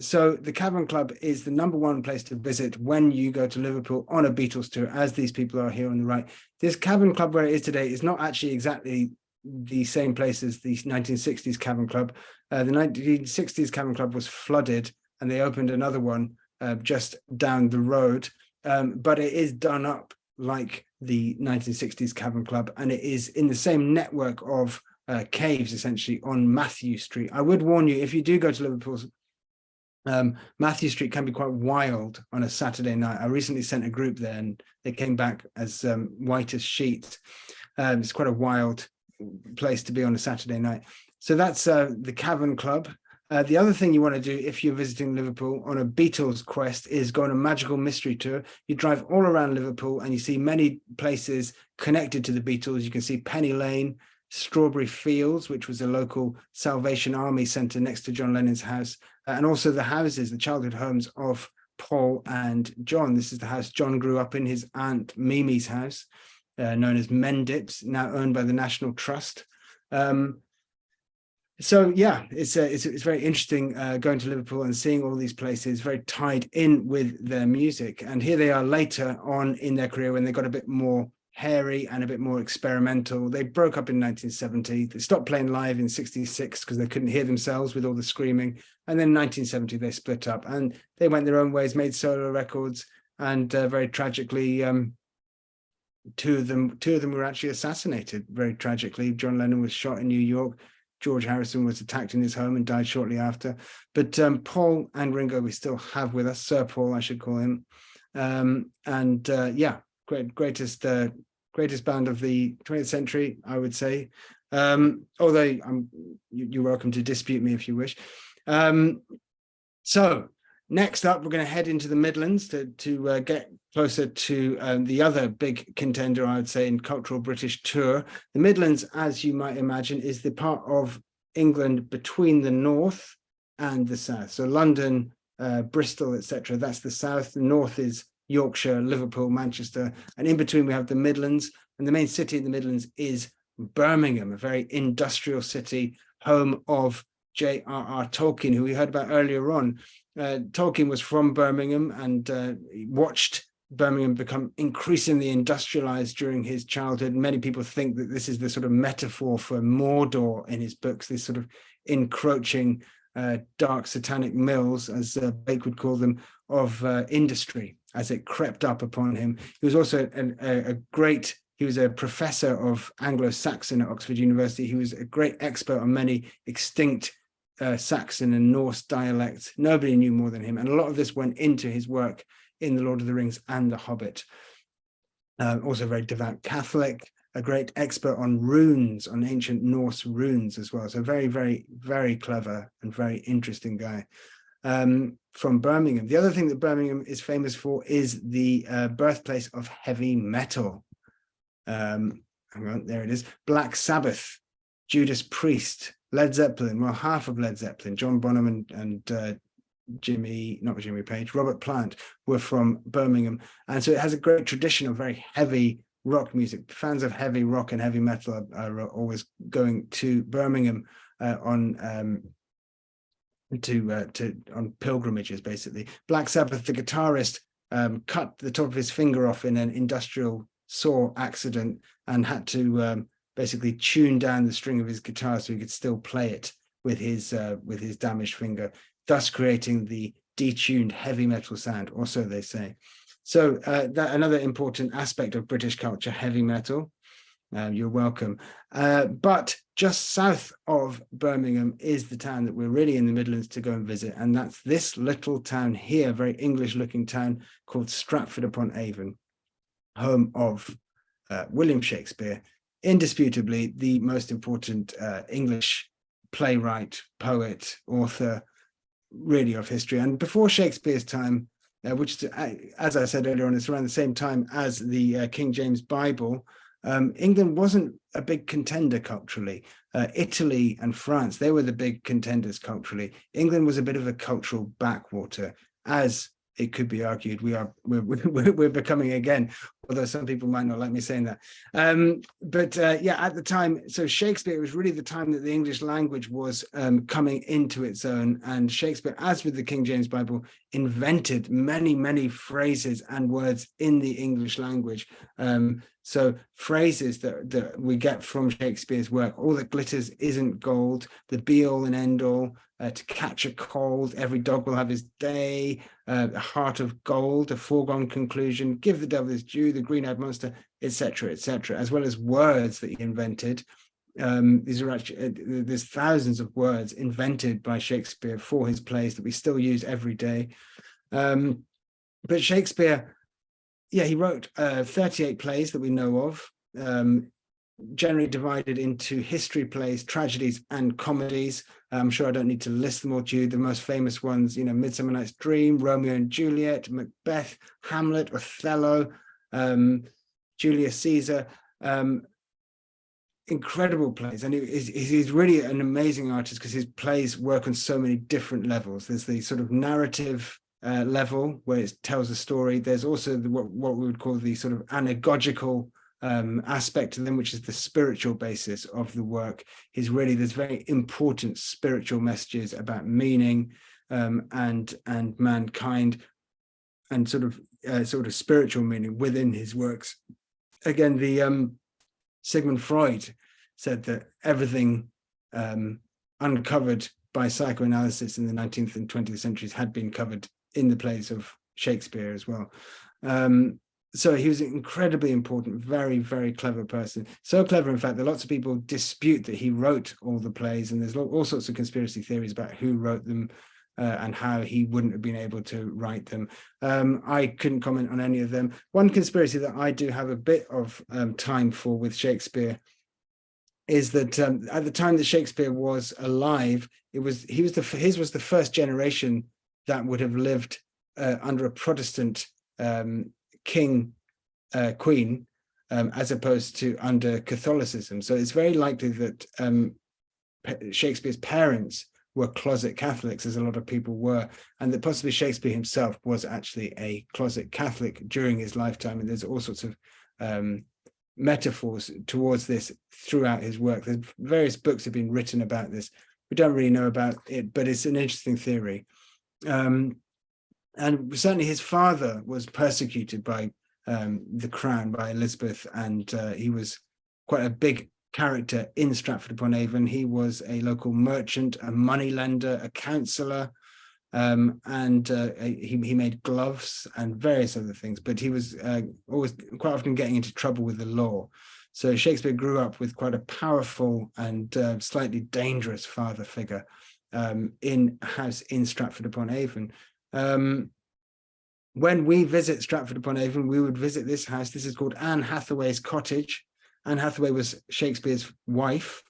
So the Cavern Club is the #1 place to visit when you go to Liverpool on a Beatles tour, as these people are here on the right. This Cavern Club, where it is today, is not actually exactly the same place as the 1960s Cavern Club. The 1960s Cavern Club was flooded, and they opened another one just down the road. But it is done up like the 1960s Cavern Club, and it is in the same network of caves, essentially, on Matthew Street. I would warn you, if you do go to Liverpool, Matthew Street can be quite wild on a Saturday night. I recently sent a group there, and they came back as white as sheets. It's quite a wild place to be on a Saturday night. So that's the Cavern Club. The other thing you want to do if you're visiting Liverpool on a Beatles quest is go on a magical mystery tour. You drive all around Liverpool and you see many places connected to the Beatles. You can see Penny Lane, Strawberry Fields, which was a local Salvation Army centre next to John Lennon's house, and also the houses, the childhood homes of Paul and John. This is the house John grew up in, his aunt Mimi's house, known as Mendips, now owned by the National Trust. So yeah, it's very interesting going to Liverpool and seeing all these places very tied in with their music. And here they are later on in their career when they got a bit more hairy and a bit more experimental. They broke up in 1970. They stopped playing live in 66 because they couldn't hear themselves with all the screaming. And then in 1970 they split up and they went their own ways, made solo records, and very tragically, two of them were actually assassinated. Very tragically, John Lennon was shot in New York. George Harrison was attacked in his home and died shortly after. But Paul and Ringo we still have with us, Sir Paul, I should call him. Yeah, greatest band of the 20th century, I would say. Although you're welcome to dispute me if you wish. So next up, we're going to head into the Midlands to get closer to the other big contender, I would say, in cultural British tour. The Midlands, as you might imagine, is the part of England between the north and the south. So London, Bristol, etc. That's the south. The north is Yorkshire, Liverpool, Manchester, and in between we have the Midlands. And the main city in the Midlands is Birmingham, a very industrial city, home of J.R.R. Tolkien, who we heard about earlier on. Tolkien was from Birmingham and watched Birmingham become increasingly industrialized during his childhood. Many people think that this is the sort of metaphor for Mordor in his books, this sort of encroaching dark satanic mills, as Blake would call them, of industry as it crept up upon him. He was also he was a professor of Anglo-Saxon at Oxford University. He was a great expert on many extinct Saxon and Norse dialects. Nobody knew more than him. And a lot of this went into his work in The Lord of the Rings and The Hobbit. Also very devout Catholic, a great expert on runes, on ancient Norse runes as well. So very, very, very clever and very interesting guy from Birmingham. The other thing that Birmingham is famous for is the birthplace of heavy metal. Hang on, there it is. Black Sabbath, Judas Priest, Led Zeppelin, well, half of Led Zeppelin, John Bonham and not Jimmy Page, Robert Plant were from Birmingham. And so it has a great tradition of very heavy rock music. Fans of heavy rock and heavy metal are always going to Birmingham on pilgrimages, basically. Black Sabbath, the guitarist, cut the top of his finger off in an industrial saw accident and had to basically tune down the string of his guitar so he could still play it with his damaged finger, thus creating the detuned heavy metal sound, or so they say. So that another important aspect of British culture, heavy metal. You're welcome. But just south of Birmingham is the town that we're really in the Midlands to go and visit, and that's this little town here, very English-looking town called Stratford upon Avon, home of William Shakespeare, indisputably the most important English playwright, poet, author, really of history. And before Shakespeare's time, which, as I said earlier on, it's around the same time as the King James Bible, England wasn't a big contender culturally. Italy and France, they were the big contenders culturally. England was a bit of a cultural backwater, as it could be argued we're becoming again, although some people might not like me saying that. Yeah, at the time, so Shakespeare was really the time that the English language was coming into its own, and Shakespeare, as with the King James Bible, invented many, many phrases and words in the English language. So phrases that we get from Shakespeare's work: all that glitters isn't gold, the be all and end all, to catch a cold, every dog will have his day, a heart of gold, a foregone conclusion, give the devil his due, the green-eyed monster, etc., etc., as well as words that he invented. These are actually, there's thousands of words invented by Shakespeare for his plays that we still use every day. But Shakespeare, yeah, he wrote 38 plays that we know of. generally divided into history plays, tragedies, and comedies. I'm sure I don't need to list them all to you. The most famous ones, Midsummer Night's Dream, Romeo and Juliet, Macbeth, Hamlet, Othello, Julius Caesar. Incredible plays, and he's really an amazing artist because his plays work on so many different levels. There's the sort of narrative level where it tells a story. There's also what we would call the sort of anagogical aspect to them, which is the spiritual basis of the work. There's very important spiritual messages about meaning and mankind, and sort of spiritual meaning within his works. Again, the Sigmund Freud said that everything uncovered by psychoanalysis in the 19th and 20th centuries had been covered in the plays of Shakespeare as well. So he was an incredibly important, very, very clever person. So clever, in fact, that lots of people dispute that he wrote all the plays, and there's all sorts of conspiracy theories about who wrote them and how he wouldn't have been able to write them. I couldn't comment on any of them. One conspiracy that I do have a bit of time for with Shakespeare is that at the time that Shakespeare was alive, his was the first generation that would have lived under a Protestant king, queen, as opposed to under Catholicism. So it's very likely that Shakespeare's parents were closet Catholics, as a lot of people were, and that possibly Shakespeare himself was actually a closet Catholic during his lifetime. And there's all sorts of metaphors towards this throughout his work. There's various books have been written about this. We don't really know about it, but it's an interesting theory. And certainly his father was persecuted by the crown, by Elizabeth, and he was quite a big character in Stratford-upon-Avon. He was a local merchant, a moneylender, a councillor, and he made gloves and various other things, but he was always quite often getting into trouble with the law. So Shakespeare grew up with quite a powerful and slightly dangerous father figure in a house in Stratford-upon-Avon. When we visit Stratford-upon-Avon, we would visit this house. This is called Anne Hathaway's cottage. Anne Hathaway was Shakespeare's wife.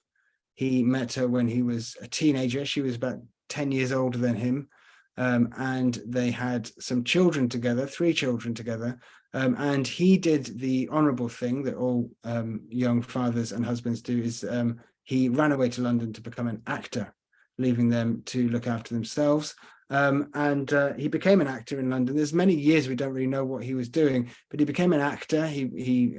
He met her when he was a teenager. She was about 10 years older than him. And they had some children together, 3 children together. And he did the honorable thing that all young fathers and husbands do, is he ran away to London to become an actor, leaving them to look after themselves. And he became an actor in London. There's many years we don't really know what he was doing, but he became an actor. He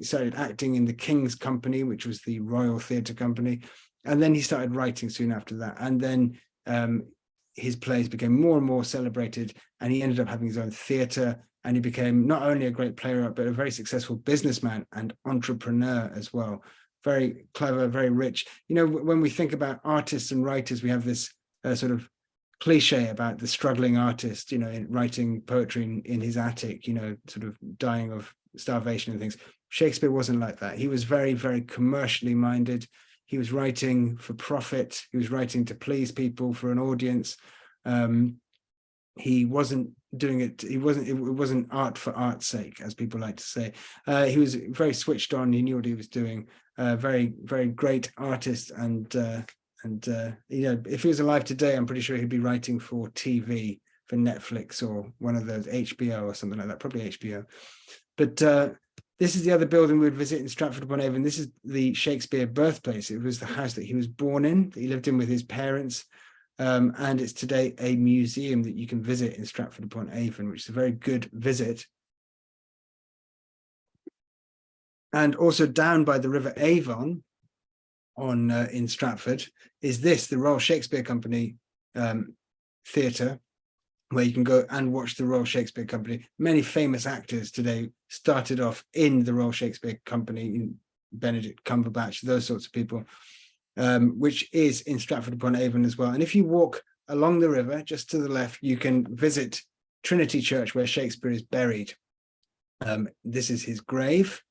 started acting in the King's Company, which was the Royal Theatre Company, and then he started writing soon after that. And then his plays became more and more celebrated, and he ended up having his own theatre. And he became not only a great player, but a very successful businessman and entrepreneur as well. Very clever, very rich. When we think about artists and writers, we have this sort of cliche about the struggling artist, in writing poetry in his attic, sort of dying of starvation and things. Shakespeare wasn't like that. He was very, very commercially minded. He was writing for profit. He was writing to please people, for an audience. He wasn't doing it. It wasn't art for art's sake, as people like to say. He was very switched on. He knew what he was doing. Very, very great artist. And if he was alive today, I'm pretty sure he'd be writing for TV, for Netflix or one of those, HBO or something like that, probably HBO. But this is the other building we would visit in Stratford-upon-Avon. This is the Shakespeare birthplace. It was the house that he was born in, that he lived in with his parents. And it's today a museum that you can visit in Stratford-upon-Avon, which is a very good visit. And also down by the River Avon, in Stratford, is the Royal Shakespeare Company theatre, where you can go and watch the Royal Shakespeare Company. Many famous actors today started off in the Royal Shakespeare Company, Benedict Cumberbatch, those sorts of people, which is in Stratford-upon-Avon as well. And if you walk along the river, just to the left, you can visit Trinity Church, where Shakespeare is buried. This is his grave.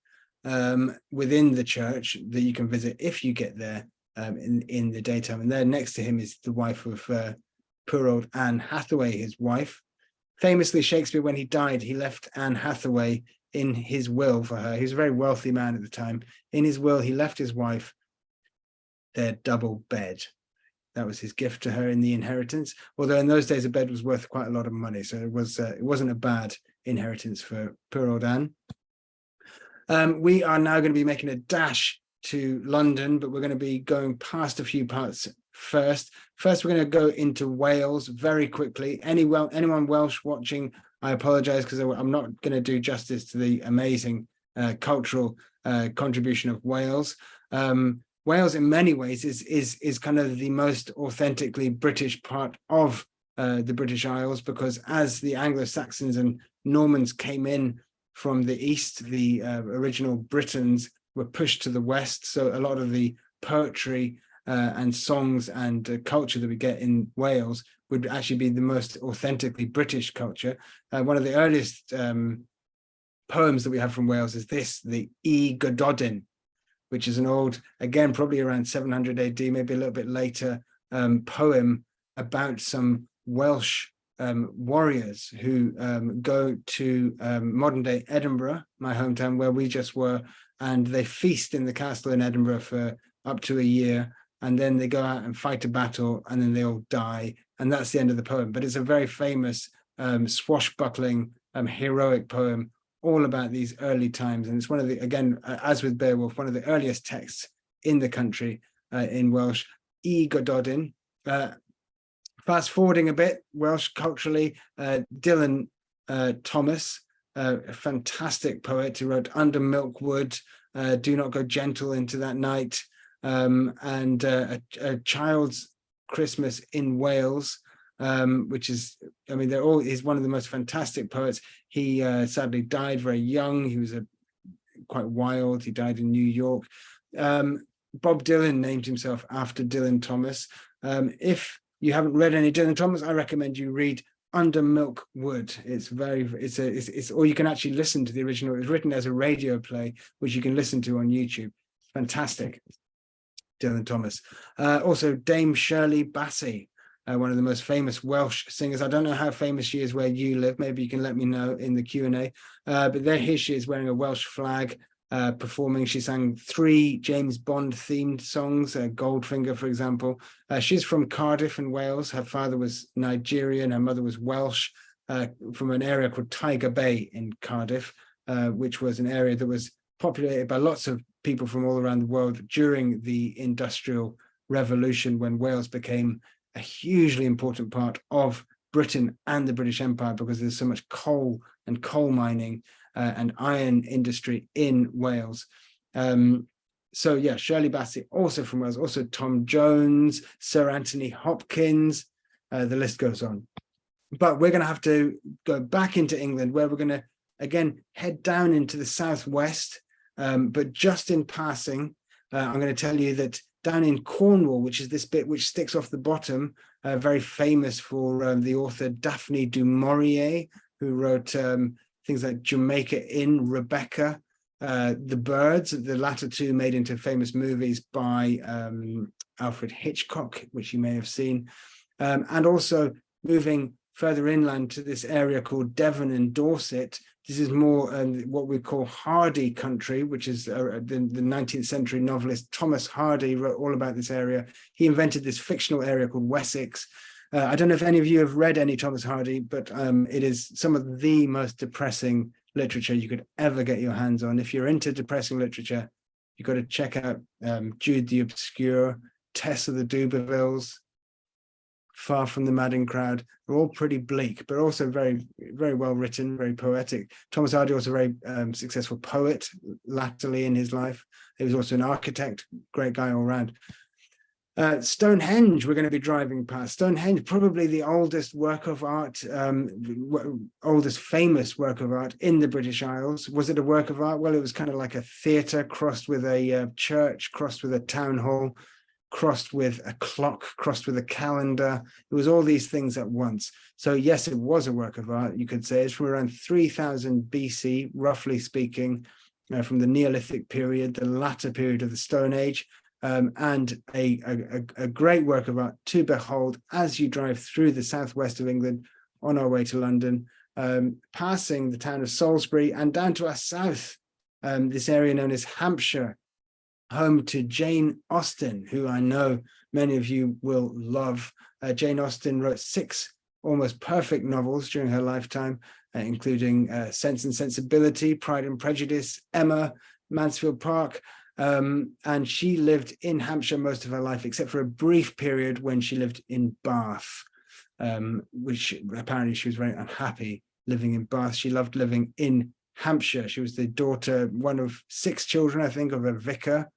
Within the church that you can visit if you get there in the daytime. And there next to him is the wife of poor old Anne Hathaway, his wife. Famously, Shakespeare, when he died, he left Anne Hathaway in his will for her. He was a very wealthy man at the time. In his will, he left his wife their double bed. That was his gift to her in the inheritance. Although in those days, a bed was worth quite a lot of money, so it wasn't a bad inheritance for poor old Anne. We are now going to be making a dash to London, but we're going to be going past a few parts first. First, we're going to go into Wales very quickly. Anyone Welsh watching, I apologize because I'm not going to do justice to the amazing cultural contribution of Wales. Wales, in many ways, is kind of the most authentically British part of the British Isles, because as the Anglo-Saxons and Normans came in from the east, the original Britons were pushed to the west. So a lot of the poetry and songs and culture that we get in Wales would actually be the most authentically British culture. One of the earliest poems that we have from Wales is this, the E Gododin, which is an old, again, probably around 700 AD, maybe a little bit later, poem about some Welsh warriors who go to modern day Edinburgh, my hometown, where we just were, and they feast in the castle in Edinburgh for up to a year, and then they go out and fight a battle, and then they all die, and that's the end of the poem. But it's a very famous swashbuckling, heroic poem, all about these early times. And it's one of the, again, as with Beowulf, one of the earliest texts in the country in Welsh, E Gododin. Fast forwarding a bit, Welsh culturally, Dylan Thomas, a fantastic poet who wrote Under Milk Wood, Do Not Go Gentle Into That Night, and a Child's Christmas in Wales, which is, I mean, he's one of the most fantastic poets. He sadly died very young. He was quite wild. He died in New York. Bob Dylan named himself after Dylan Thomas. If you haven't read any Dylan Thomas, I recommend you read Under Milk Wood. It's or you can actually listen to the original. It was written as a radio play, which you can listen to on YouTube. Fantastic, Dylan Thomas. Also, Dame Shirley Bassey, one of the most famous Welsh singers. I don't know how famous she is where you live. Maybe you can let me know in the Q&A. But here she is wearing a Welsh flag, performing. She sang 3 James Bond themed songs, Goldfinger, for example. She's from Cardiff in Wales. Her father was Nigerian, her mother was Welsh, from an area called Tiger Bay in Cardiff, which was an area that was populated by lots of people from all around the world during the Industrial Revolution, when Wales became a hugely important part of Britain and the British Empire, because there's so much coal and coal mining and iron industry in Wales. So yeah, Shirley Bassey, also from Wales, also Tom Jones, Sir Anthony Hopkins, the list goes on. But we're going to have to go back into England, where we're going to, again, head down into the southwest. But just in passing, I'm going to tell you that down in Cornwall, which is this bit which sticks off the bottom, very famous for the author Daphne du Maurier, who wrote things like Jamaica Inn, Rebecca, The Birds, the latter two made into famous movies by Alfred Hitchcock, which you may have seen, and also moving further inland to this area called Devon and Dorset. This is more what we call Hardy country, which is the 19th century novelist Thomas Hardy wrote all about this area. He invented this fictional area called Wessex. I don't know if any of you have read any Thomas Hardy, but it is some of the most depressing literature you could ever get your hands on. If you're into depressing literature, you've got to check out Jude the Obscure, Tess of the D'Urbervilles, Far from the Madding Crowd. They're all pretty bleak, but also very, very well written, very poetic. Thomas Hardy was a very successful poet latterly in his life. He was also an architect, great guy all around. Stonehenge, we're going to be driving past. Stonehenge, probably the oldest work of art, oldest famous work of art in the British Isles. Was it a work of art? Well, it was kind of like a theatre crossed with a church, crossed with a town hall, crossed with a clock, crossed with a calendar. It was all these things at once. So yes, it was a work of art, you could say. It's from around 3000 BC, roughly speaking, from the Neolithic period, the latter period of the Stone Age, and a great work of art to behold as you drive through the southwest of England on our way to London. passing the town of Salisbury and down to our south, this area known as Hampshire, home to Jane Austen, who I know many of you will love. Jane Austen wrote 6 almost perfect novels during her lifetime, including Sense and Sensibility, Pride and Prejudice, Emma, Mansfield Park, and she lived in Hampshire most of her life, except for a brief period when she lived in Bath, which apparently she was very unhappy living in Bath. She loved living in Hampshire. She was the daughter, one of 6 children, I think, of a vicar,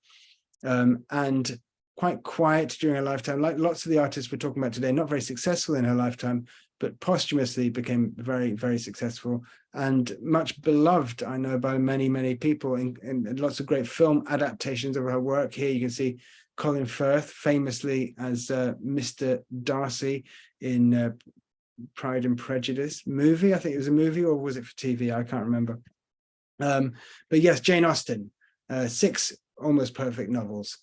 and quite quiet during her lifetime. Like lots of the artists we're talking about today, not very successful in her lifetime, but posthumously became very, very successful and much beloved, I know, by many, many people, in lots of great film adaptations of her work. Here you can see Colin Firth famously as Mr. Darcy in Pride and Prejudice movie. I think it was a movie, or was it for TV? I can't remember. But yes, Jane Austen, 6 almost perfect novels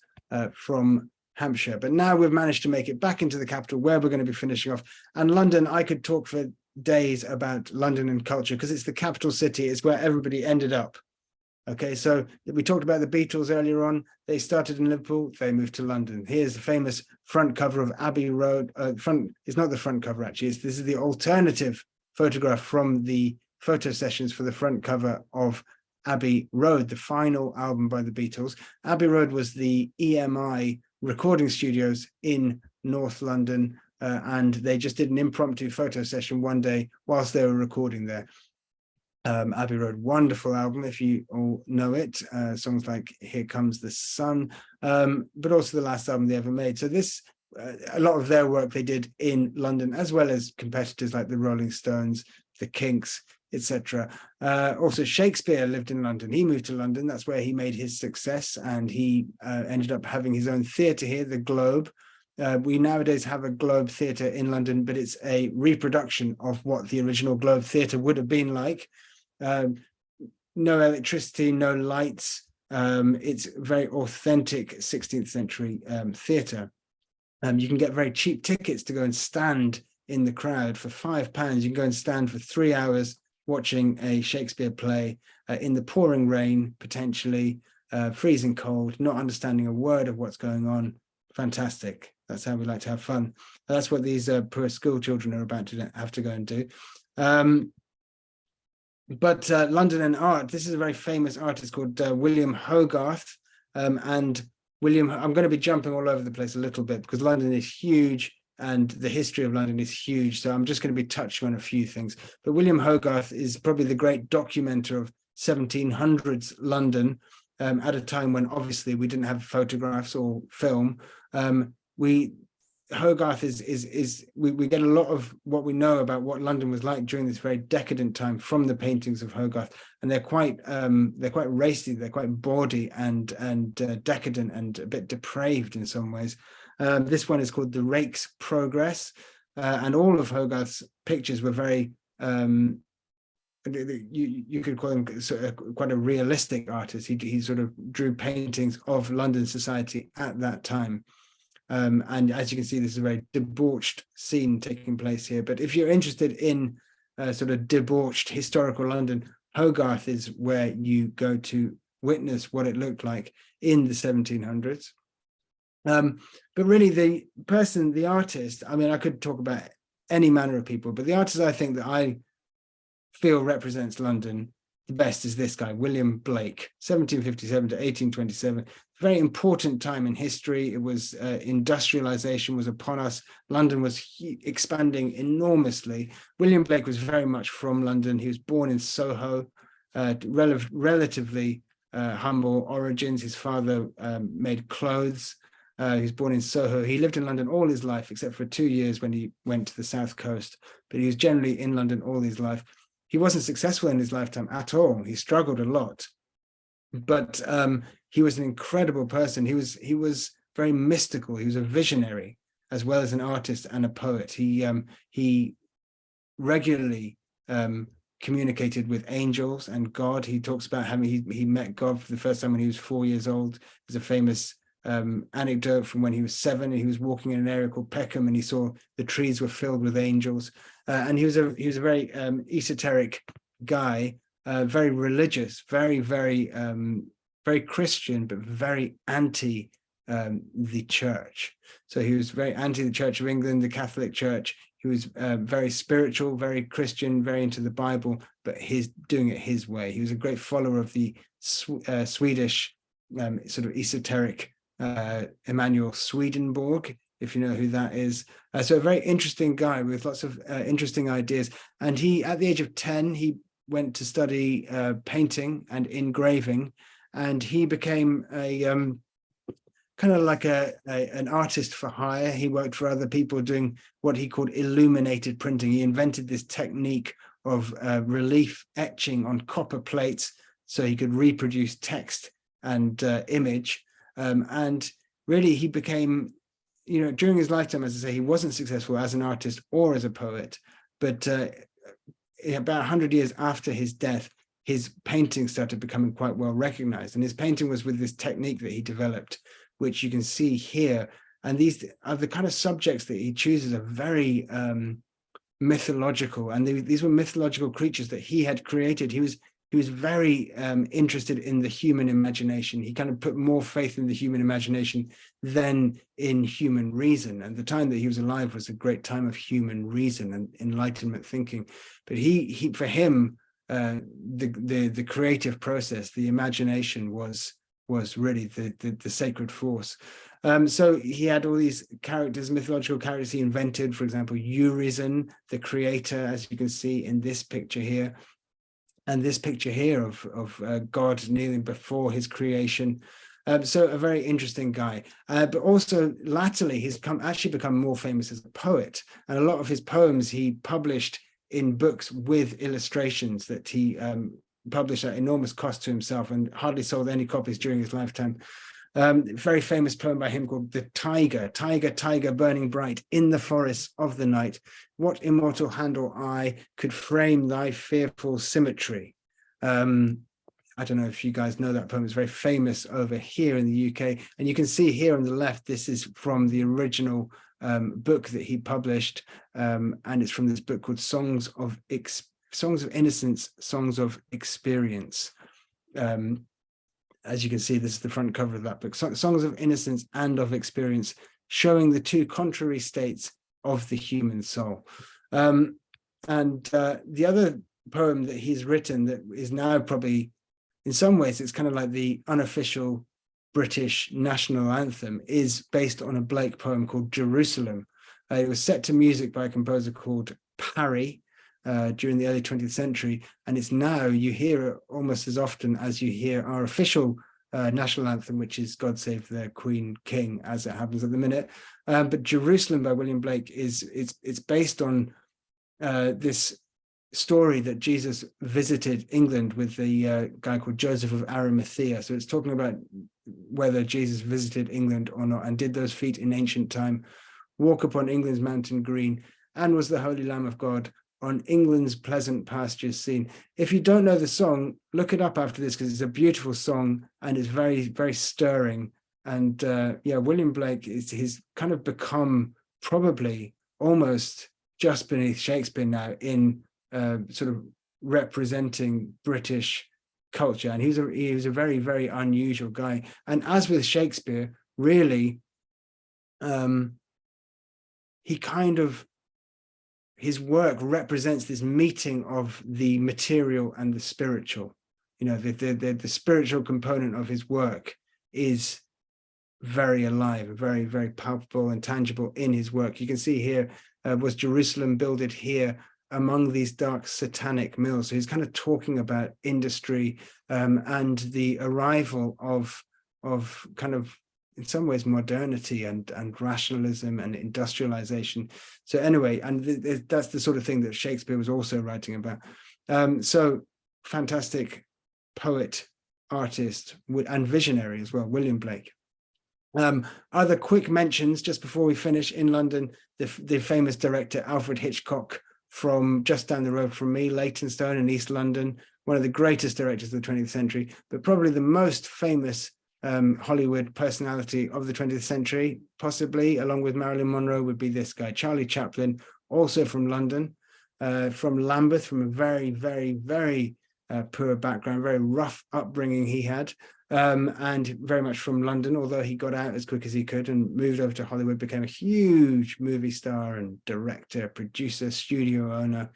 from Hampshire. But now we've managed to make it back into the capital, where we're going to be finishing off. And London, I could talk for days about London and culture, because it's the capital city. It's where everybody ended up. Okay, so we talked about the Beatles earlier on. They started in Liverpool, they moved to London. Here's the famous front cover of Abbey Road. It's not the front cover, actually. This is the alternative photograph from the photo sessions for the front cover of Abbey Road, the final album by the Beatles. Abbey Road was the EMI recording studios in North London, and they just did an impromptu photo session one day whilst they were recording there. Abbey Road, wonderful album, if you all know it. Songs like Here Comes the Sun, but also the last album they ever made. So this, a lot of their work they did in London, as well as competitors like the Rolling Stones, the Kinks, etc. Also, Shakespeare lived in London. He moved to London. That's where he made his success, and he ended up having his own theatre here, the Globe. We nowadays have a Globe Theatre in London, but it's a reproduction of what the original Globe Theatre would have been like. No electricity, no lights. It's very authentic 16th century theatre. You can get very cheap tickets to go and stand in the crowd for £5. You can go and stand for 3 hours watching a Shakespeare play in the pouring rain, potentially freezing cold, not understanding a word of what's going on. Fantastic. That's how we like to have fun. That's what these poor school children are about to have to go and do. But London and art, this is a very famous artist called William Hogarth. And William, I'm going to be jumping all over the place a little bit because London is huge and the history of London is huge. So I'm just going to be touching on a few things. But William Hogarth is probably the great documenter of 1700s London, at a time when obviously we didn't have photographs or film. Hogarth we get a lot of what we know about what London was like during this very decadent time from the paintings of Hogarth, and they're quite racy, they're quite bawdy and decadent and a bit depraved in some ways. This one is called The Rake's Progress, and all of Hogarth's pictures were very you could call him sort of quite a realistic artist. He sort of drew paintings of London society at that time. And as you can see, this is a very debauched scene taking place here. But if you're interested in sort of debauched historical London, Hogarth is where you go to witness what it looked like in the 1700s. But really the artist, I mean, I could talk about any manner of people, but the artist I think that I feel represents London the best is this guy, William Blake, 1757 to 1827. Very important time in history. It was industrialization was upon us. London was expanding enormously. William Blake was very much from London. He was born in Soho, relatively humble origins. His father made clothes. He was born in Soho. He lived in London all his life, except for 2 years when he went to the South Coast. But he was generally in London all his life. He wasn't successful in his lifetime at all. He struggled a lot. But he was an incredible person. He was very mystical. He was a visionary as well as an artist and a poet. He regularly communicated with angels and God. He talks about how he met God for the first time when he was 4 years old. There's a famous anecdote from when he was 7 and he was walking in an area called Peckham and he saw the trees were filled with angels. And he was a very esoteric guy, very religious, very Christian, but very anti the church. So he was very anti the Church of England, the Catholic Church. He was very spiritual, very Christian, very into the Bible, but he's doing it his way. He was a great follower of the Swedish sort of esoteric Emanuel Swedenborg, if you know who that is. So a very interesting guy with lots of interesting ideas. And he, at the age of 10, he went to study painting and engraving, and he became a kind of like an artist for hire. He worked for other people doing what he called illuminated printing. He invented this technique of relief etching on copper plates so he could reproduce text and image. And really he became, you know, during his lifetime, as I say, he wasn't successful as an artist or as a poet, but about 100 years after his death, his painting started becoming quite well recognized. And his painting was with this technique that he developed, which you can see here. And these are the kind of subjects that he chooses are very mythological. And these were mythological creatures that he had created. He was very interested in the human imagination. He kind of put more faith in the human imagination than in human reason. And the time that he was alive was a great time of human reason and Enlightenment thinking. But he for him, the creative process, the imagination was really the sacred force. So he had all these characters, mythological characters he invented. For example, Urizen, the creator, as you can see in this picture here. And this picture here of God kneeling before his creation. So a very interesting guy. But also latterly, he's actually become more famous as a poet. And a lot of his poems he published in books with illustrations that he published at enormous cost to himself and hardly sold any copies during his lifetime. Very famous poem by him called The Tiger. Tiger, tiger, burning bright in the forests of the night. What immortal hand or eye could frame thy fearful symmetry? I don't know if you guys know that poem. It's very famous over here in the UK. And you can see here on the left, this is from the original book that he published. And it's from this book called Songs of Innocence, Songs of Experience. As you can see, this is the front cover of that book, Songs of Innocence and of Experience, showing the two contrary states of the human soul. And the other poem that he's written that is now probably, in some ways, it's kind of like the unofficial British national anthem, is based on a Blake poem called Jerusalem. It was set to music by a composer called Parry during the early 20th century, and it's now, you hear it almost as often as you hear our official national anthem, which is God Save the Queen King, as it happens at the minute. But Jerusalem by William Blake it's based on this story that Jesus visited England with the guy called Joseph of Arimathea. So it's talking about whether Jesus visited England or not, and did those feet in ancient time walk upon England's mountain green, and was the Holy Lamb of God on England's pleasant pastures seen. If you don't know the song, look it up after this, because it's a beautiful song and it's very, very stirring. And yeah, William Blake he's kind of become probably almost just beneath Shakespeare now in sort of representing British culture. And he was a very, very unusual guy. And as with Shakespeare, really, his work represents this meeting of the material and the spiritual. You know, the spiritual component of his work is very alive, very, very palpable and tangible in his work. You can see here, was Jerusalem builded here among these dark satanic mills? So he's kind of talking about industry and the arrival of kind of, in some ways, modernity and rationalism and industrialization. So anyway, and that's the sort of thing that Shakespeare was also writing about. So fantastic poet, artist, and visionary as well, William Blake. Other quick mentions just before we finish: in London, the famous director Alfred Hitchcock, from just down the road from me, Leytonstone in East London, one of the greatest directors of the 20th century, but probably the most famous Hollywood personality of the 20th century, possibly, along with Marilyn Monroe, would be this guy, Charlie Chaplin, also from London, from Lambeth, from a very, very, very poor background, very rough upbringing he had, and very much from London, although he got out as quick as he could and moved over to Hollywood, became a huge movie star and director, producer, studio owner.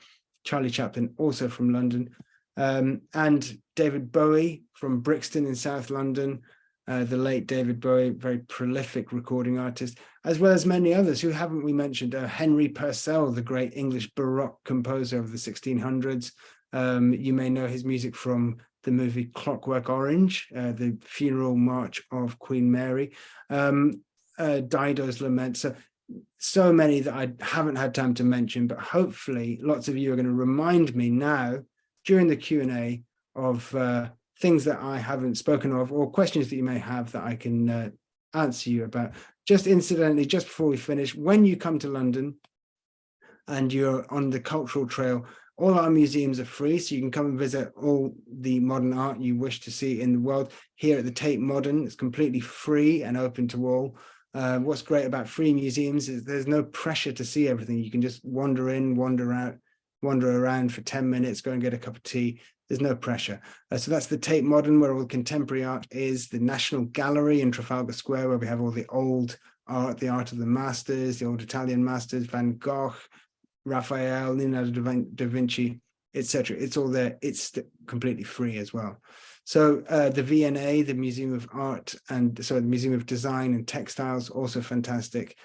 Charlie Chaplin, also from London. And David Bowie from Brixton in South London, the late David Bowie, very prolific recording artist, as well as many others. Who haven't we mentioned? Henry Purcell, the great English Baroque composer of the 1600s. You may know his music from the movie Clockwork Orange, the funeral march of Queen Mary, Dido's Lament. So many that I haven't had time to mention, but hopefully lots of you are going to remind me now during the Q&A of things that I haven't spoken of, or questions that you may have that I can answer you about. Just incidentally, just before we finish, when you come to London and you're on the cultural trail, all our museums are free, so you can come and visit all the modern art you wish to see in the world. Here at the Tate Modern, it's completely free and open to all. What's great about free museums is there's no pressure to see everything. You can just wander in, wander out, wander around for 10 minutes, go and get a cup of tea. There's no pressure. So that's the Tate Modern, where all contemporary art is. The National Gallery in Trafalgar Square, where we have all the old art, the art of the masters, the old Italian masters, Van Gogh, Raphael, Leonardo da Vinci, etc. It's all there. It's completely free as well. So the V&A, the Museum of Art, and so the Museum of Design and Textiles, also fantastic.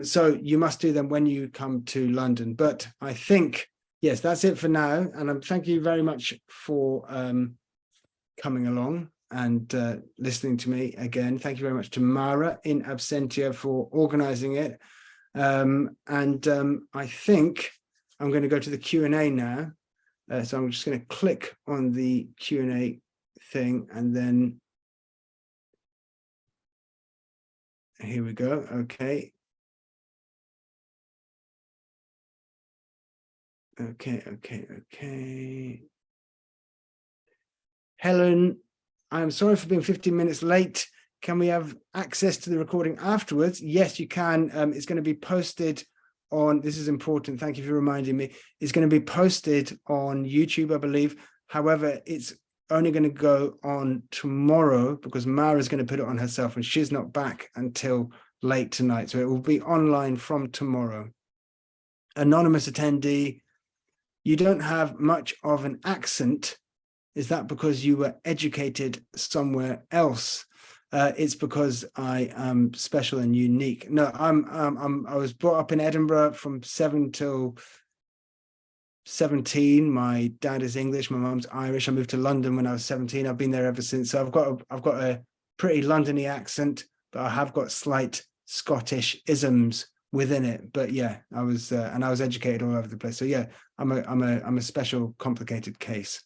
So you must do them when you come to London. But I think, yes, that's it for now. And thank you very much for coming along and listening to me again. Thank you very much to Mara in absentia for organizing it. I think I'm going to go to the Q&A now. So I'm just going to click on the Q&A thing, and then here we go. Okay. Okay. Helen, I'm sorry for being 15 minutes late. Can we have access to the recording afterwards? Yes, you can. It's going to be posted on, this is important, thank you for reminding me, it's going to be posted on YouTube, I believe. However, it's only going to go on tomorrow because Mara's going to put it on herself and she's not back until late tonight. So it will be online from tomorrow. Anonymous attendee, you don't have much of an accent. Is that because you were educated somewhere else? It's because I am special and unique. No, I was brought up in Edinburgh from 7 till 17. My dad is English, my mum's Irish. I moved to London when I was 17. I've been there ever since. So I've got a pretty Londony accent, but I have got slight Scottish isms within it. But yeah, I was educated all over the place. So yeah, I'm a special, complicated case.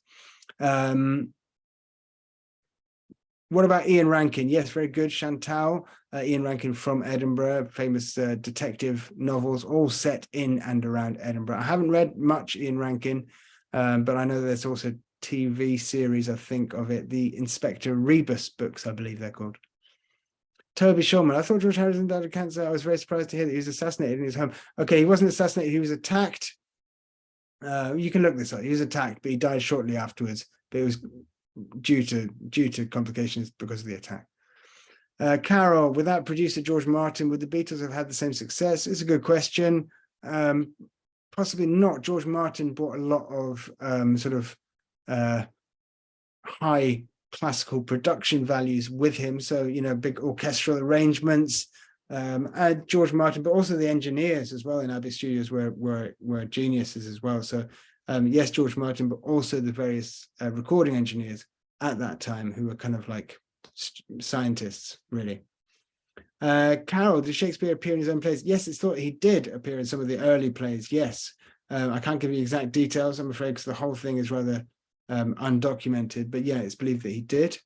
What about Ian Rankin? Yes, very good. Chantal, Ian Rankin from Edinburgh, famous detective novels, all set in and around Edinburgh. I haven't read much Ian Rankin, but I know there's also TV series, I think, of it. The Inspector Rebus books, I believe they're called. Toby Shulman, I thought George Harrison died of cancer. I was very surprised to hear that he was assassinated in his home. Okay, he wasn't assassinated, he was attacked. You can look this up. He was attacked, but he died shortly afterwards. But it was due to complications because of the attack. Carol, without producer George Martin, would the Beatles have had the same success? It's a good question. Possibly not. George Martin brought a lot of sort of high classical production values with him. So, you know, big orchestral arrangements. George Martin, but also the engineers as well in Abbey Studios were geniuses as well. So yes, George Martin, but also the various recording engineers at that time who were kind of like scientists, really. Carol, did Shakespeare appear in his own plays? Yes, it's thought he did appear in some of the early plays, yes. I can't give you exact details, I'm afraid, because the whole thing is rather undocumented, but yeah, it's believed that he did.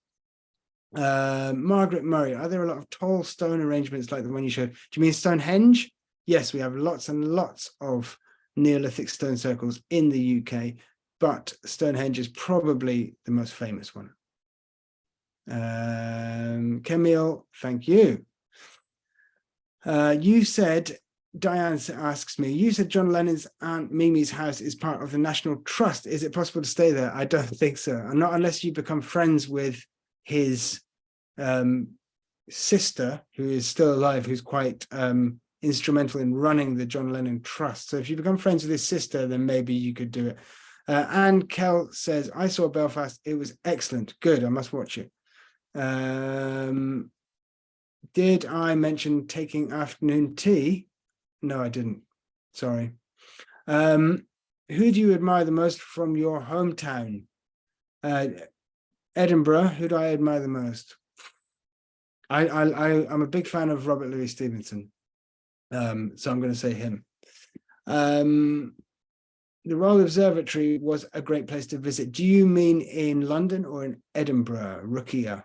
Margaret Murray, are there a lot of tall stone arrangements like the one you showed? Do you mean Stonehenge? Yes, we have lots and lots of Neolithic stone circles in the UK, but Stonehenge is probably the most famous one. Camille, thank you. You said, Diane asks me, you said John Lennon's Aunt Mimi's house is part of the National Trust. Is it possible to stay there? I don't think so. Not unless you become friends with his sister, who is still alive, who's quite instrumental in running the John Lennon Trust. So if you become friends with his sister, then maybe you could do it. Anne Kell says, I saw Belfast. It was excellent. Good. I must watch it. Did I mention taking afternoon tea? No, I didn't. Sorry. Who do you admire the most from your hometown? Edinburgh. Who do I admire the most? I'm a big fan of Robert Louis Stevenson. So I'm going to say him. The Royal Observatory was a great place to visit. Do you mean in London or in Edinburgh? Rukia.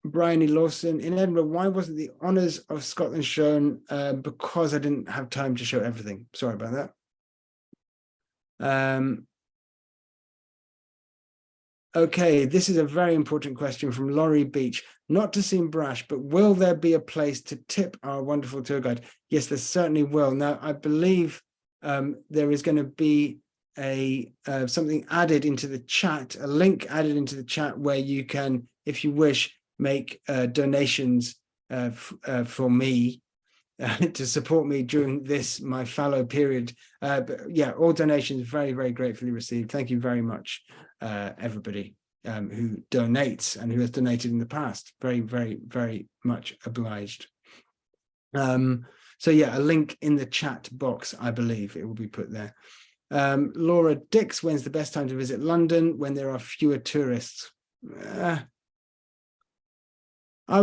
Brian E. Lawson, in Edinburgh, why wasn't the honours of Scotland shown? Because I didn't have time to show everything. Sorry about that. Okay, this is a very important question from Laurie Beach. Not to seem brash, but will there be a place to tip our wonderful tour guide? Yes, there certainly will. Now, I believe there is going to be a something added into the chat, a link added into the chat where you can, if you wish, make donations for me to support me during this, my fallow period. But yeah, all donations very, very gratefully received. Thank you very much, everybody who donates and who has donated in the past. Very, very, very much obliged. So yeah, a link in the chat box, I believe it will be put there. Laura Dix, when's the best time to visit London? When there are fewer tourists. I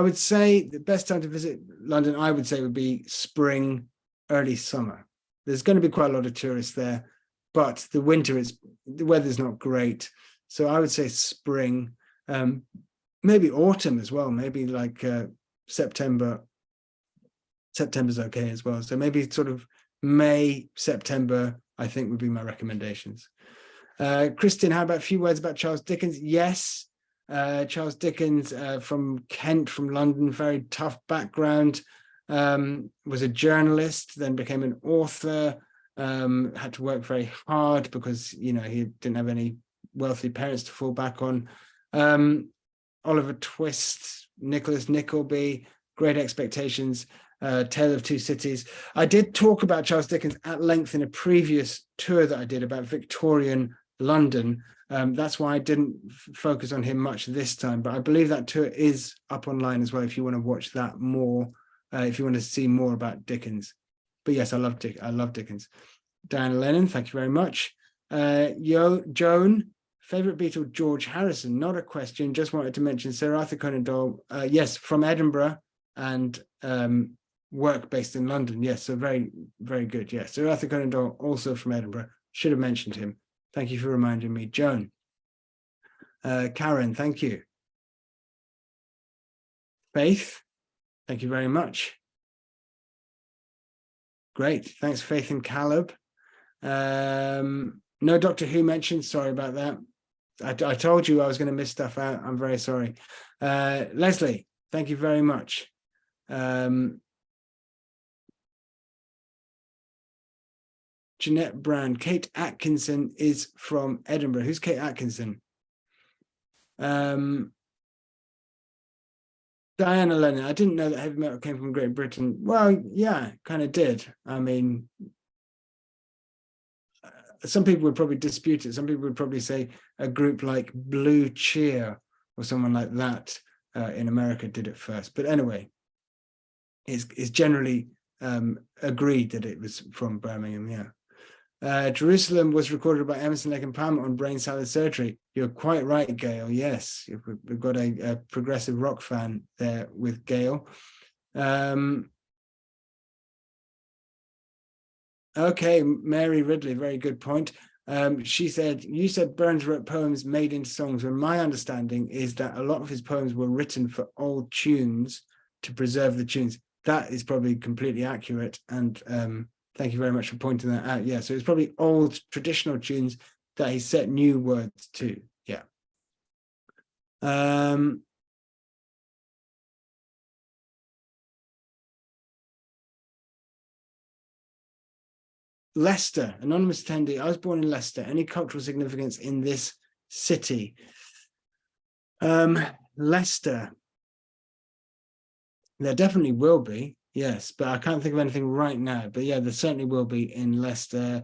would say the best time to visit London, I would say, would be spring, early summer. There's going to be quite a lot of tourists there, but the weather's not great. So I would say spring, maybe autumn as well, maybe like September. September's okay as well. So maybe sort of May, September, I think would be my recommendations. Christian, how about a few words about Charles Dickens? Yes. Charles Dickens from Kent, from London, very tough background, was a journalist, then became an author, had to work very hard because, you know, he didn't have any wealthy parents to fall back on. Oliver Twist, Nicholas Nickleby, Great Expectations, Tale of Two Cities. I did talk about Charles Dickens at length in a previous tour that I did about Victorian London. That's why I didn't focus on him much this time, but I believe that tour is up online as well if you want to watch that more, if you want to see more about Dickens. But yes, I love Dickens. Diana Lennon, thank you very much. Joan, favorite Beatle, George Harrison. Not a question, just wanted to mention Sir Arthur Conan Doyle. Yes, from Edinburgh and work based in London. Yes, so very, very good. Yes, Sir Arthur Conan Doyle, also from Edinburgh. Should have mentioned him. Thank you for reminding me. Joan. Karen, thank you. Faith, thank you very much. Great. Thanks, Faith and Caleb. No Doctor Who mentioned. Sorry about that. I told you I was going to miss stuff out. I'm very sorry. Leslie, thank you very much. Jeanette Brand, Kate Atkinson is from Edinburgh. Who's Kate Atkinson? Diana Lennon, I didn't know that heavy metal came from Great Britain. Well, yeah, kind of did. I mean, some people would probably dispute it. Some people would probably say a group like Blue Cheer or someone like that in America did it first. But anyway, it's generally agreed that it was from Birmingham, yeah. Jerusalem was recorded by Emerson, Lake and Palmer on brain salad surgery. You're quite right, Gail. Yes, we've got a progressive rock fan there with Gail. Okay, Mary Ridley, very good point. She said, you said Burns wrote poems made into songs, when my understanding is that a lot of his poems were written for old tunes to preserve the tunes. That is probably completely accurate. And thank you very much for pointing that out. Yeah, so it's probably old traditional tunes that he set new words to. Yeah. Leicester, anonymous attendee. I was born in Leicester. Any cultural significance in this city? Leicester. There definitely will be, yes, but I can't think of anything right now. But yeah, there certainly will be in Leicester.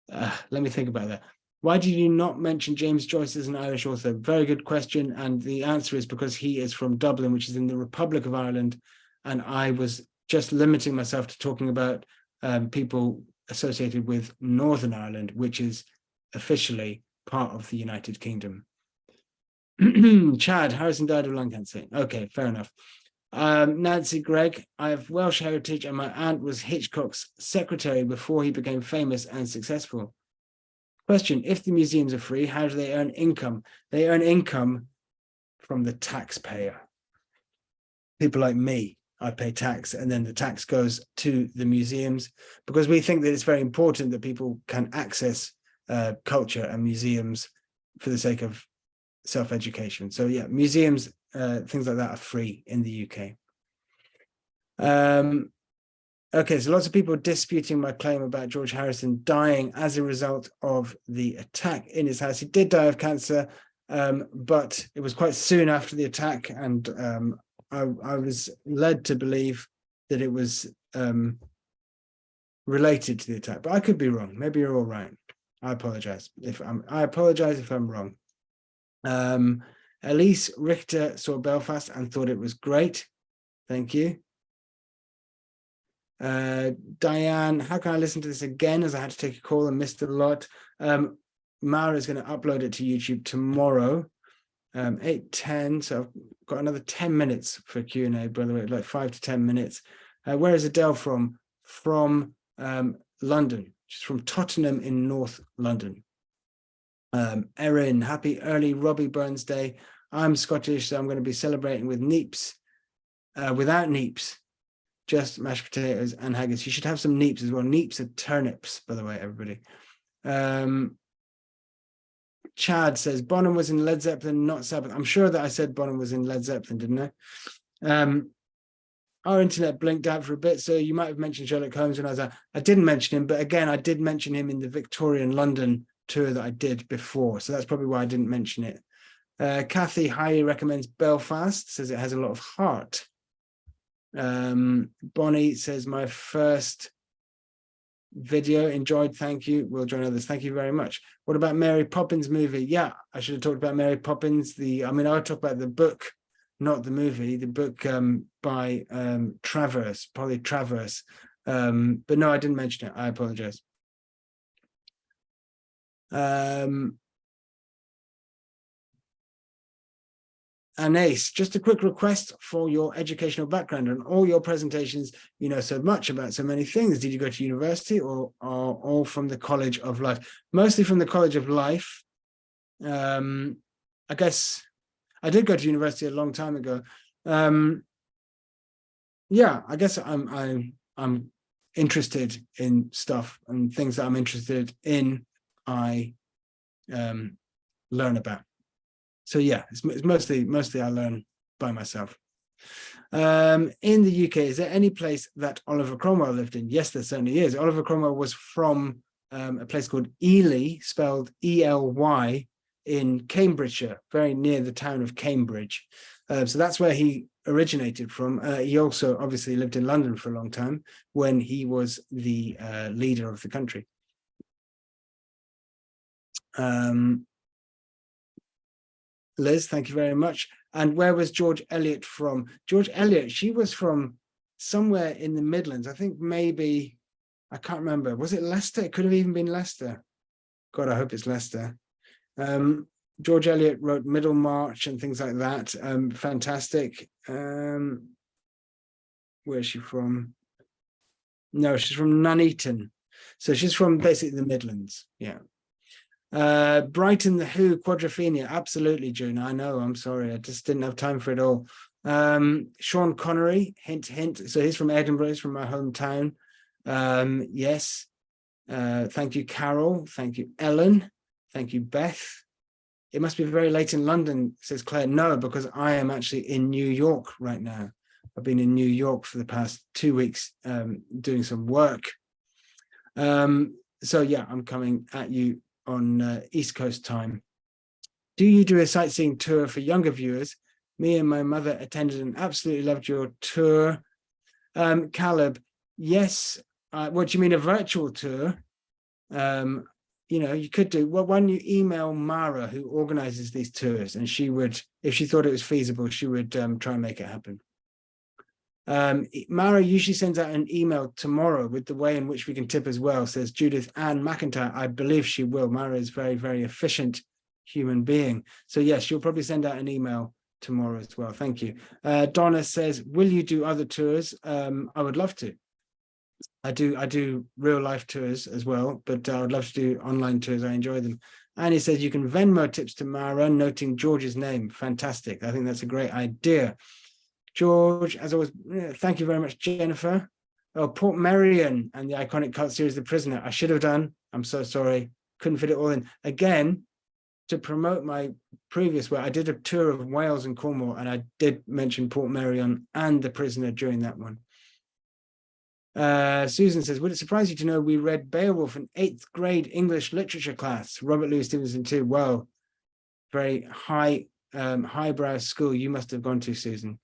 Let me think about that. Why did you not mention James Joyce as an Irish author? Very good question. And the answer is because he is from Dublin, which is in the Republic of Ireland. And I was just limiting myself to talking about people associated with Northern Ireland, which is officially part of the United Kingdom. Chad, Harrison died of lung cancer. Okay, fair enough. Nancy Gregg, I have Welsh heritage and my aunt was Hitchcock's secretary before he became famous and successful. Question, if the museums are free, how do they earn income? They earn income from the taxpayer. People like me, I pay tax and then the tax goes to the museums because we think that it's very important that people can access culture and museums for the sake of self-education. So yeah, museums, things like that are free in the UK. Okay, so lots of people disputing my claim about George Harrison dying as a result of the attack in his house. He did die of cancer, but it was quite soon after the attack, and I was led to believe that it was related to the attack, but I could be wrong. Maybe you're all right. I apologize if I'm wrong. Elise Richter saw Belfast and thought it was great. Thank you. Diane, how can I listen to this again as I had to take a call and missed a lot? Mara is going to upload it to YouTube tomorrow, 8:10. So I've got another 10 minutes for Q&A, by the way, like 5 to 10 minutes. Where is Adele from? From London. She's from Tottenham in North London. Erin, happy early Robbie Burns Day. I'm Scottish, so I'm going to be celebrating with neeps, without neeps, just mashed potatoes and haggis. You should have some neeps as well. Neeps are turnips, by the way, everybody. Chad says, Bonham was in Led Zeppelin, not Sabbath. I'm sure that I said Bonham was in Led Zeppelin, didn't I? Our internet blinked out for a bit, so you might have mentioned Sherlock Holmes when I was out. I didn't mention him, but again, I did mention him in the Victorian London tour that I did before, so that's probably why I didn't mention it. Kathy highly recommends Belfast, says it has a lot of heart. Bonnie says, my first video, enjoyed, thank you, will join others, thank you very much. What about Mary Poppins movie? Yeah, I should have talked about Mary Poppins. I mean, I'll talk about the book, not the movie, the book by Polly Travers, but no, I didn't mention it, I apologize. Anais, just a quick request for your educational background and all your presentations. You know so much about so many things. Did you go to university or all from the College of Life? Mostly from the College of Life. I guess I did go to university a long time ago. Yeah, I guess I'm interested in stuff, and things that I'm interested in, I learn about. So yeah, it's mostly I learn by myself. In the UK, is there any place that Oliver Cromwell lived in? Yes, there certainly is. Oliver Cromwell was from a place called Ely, spelled E-L-Y, in Cambridgeshire, very near the town of Cambridge. So that's where he originated from. He also obviously lived in London for a long time when he was the leader of the country. Liz, thank you very much. And where was George Eliot from? George Eliot, she was from somewhere in the Midlands. I think maybe, I can't remember. Was it Leicester? It could have even been Leicester. God, I hope it's Leicester. George Eliot wrote Middlemarch and things like that. Fantastic. Where's she from? No, she's from Nuneaton. So she's from basically the Midlands. Yeah. Brighton the Who, Quadrophenia, absolutely, June. I know, I'm sorry, I just didn't have time for it all. Sean Connery, hint hint, so he's from Edinburgh, he's from my hometown. Yes. Thank you, Carol. Thank you, Ellen. Thank you, Beth. It must be very late in London, says Claire. No, because I am actually in New York right now. I've been in New York for the past 2 weeks doing some work. So yeah, I'm coming at you on East Coast time. Do you do a sightseeing tour for younger viewers? Me and my mother attended and absolutely loved your tour. Caleb, yes. What do you mean, a virtual tour? You know, you could do, well, why don't you email Mara, who organizes these tours, and she would, if she thought it was feasible, she would try and make it happen. Mara usually sends out an email tomorrow with the way in which we can tip as well, says Judith Ann McIntyre. I believe she will. Mara is very, very efficient human being. So yes, she'll probably send out an email tomorrow as well. Thank you. Donna says, will you do other tours? I would love to. I do real life tours as well, but I would love to do online tours. I enjoy them. And he says you can Venmo tips to Mara, noting George's name. Fantastic. I think that's a great idea. George, as always, thank you very much, Jennifer. Oh, Port Merion and the iconic cult series, The Prisoner. I should have done. I'm so sorry. Couldn't fit it all in. Again, to promote my previous work, I did a tour of Wales and Cornwall, and I did mention Port Merion and The Prisoner during that one. Susan says, would it surprise you to know we read Beowulf in 8th grade English literature class? Robert Louis Stevenson too. Well, very high, highbrow school you must have gone to, Susan.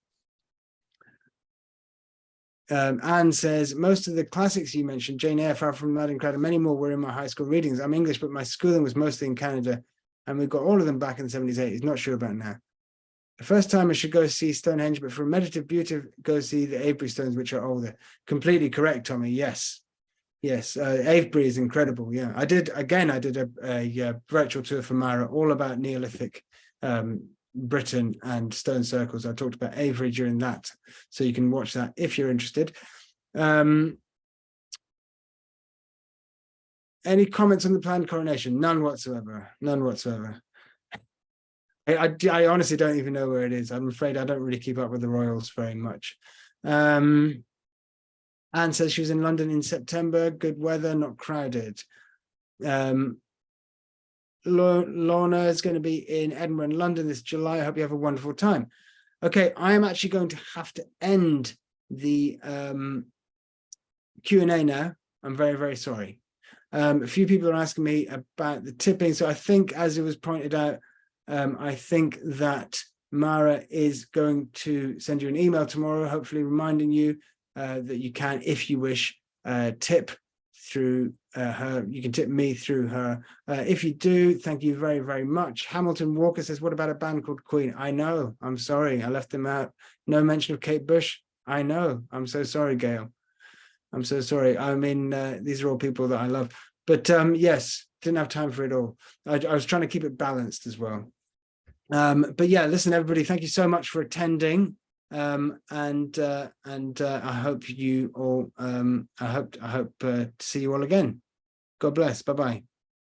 Anne says, most of the classics you mentioned, Jane Eyre, Far From Mad and Crowd, and many more were in my high school readings. I'm English, but my schooling was mostly in Canada, and we got all of them back in the 70s, 80s. Not sure about now. The first time I should go see Stonehenge, but for meditative beauty, go see the Avebury stones, which are older. Completely correct, Tommy. Yes. Yes. Avebury is incredible. Yeah. I did a virtual tour for Mara, all about Neolithic Britain and stone circles. I talked about Avebury during that. So you can watch that if you're interested. Any comments on the planned coronation? None whatsoever. None whatsoever. I honestly don't even know where it is. I'm afraid I don't really keep up with the royals very much. Anne says she was in London in September. Good weather, not crowded. Lorna is going to be in Edinburgh and London this July. I hope you have a wonderful time. Okay, I am actually going to have to end the Q&A now. I'm very, very sorry. A few people are asking me about the tipping. So I think, as it was pointed out, I think that Mara is going to send you an email tomorrow, hopefully reminding you that you can, if you wish, tip through her. You can tip me through her. If you do, thank you very, very much. Hamilton Walker says, what about a band called Queen? I know. I'm sorry. I left them out. No mention of Kate Bush. I know. I'm so sorry, Gail. I'm so sorry. I mean, these are all people that I love. But yes, didn't have time for it all. I was trying to keep it balanced as well. But yeah, listen, everybody, thank you so much for attending. And I hope you all, I hope to see you all again. God bless. Bye-bye.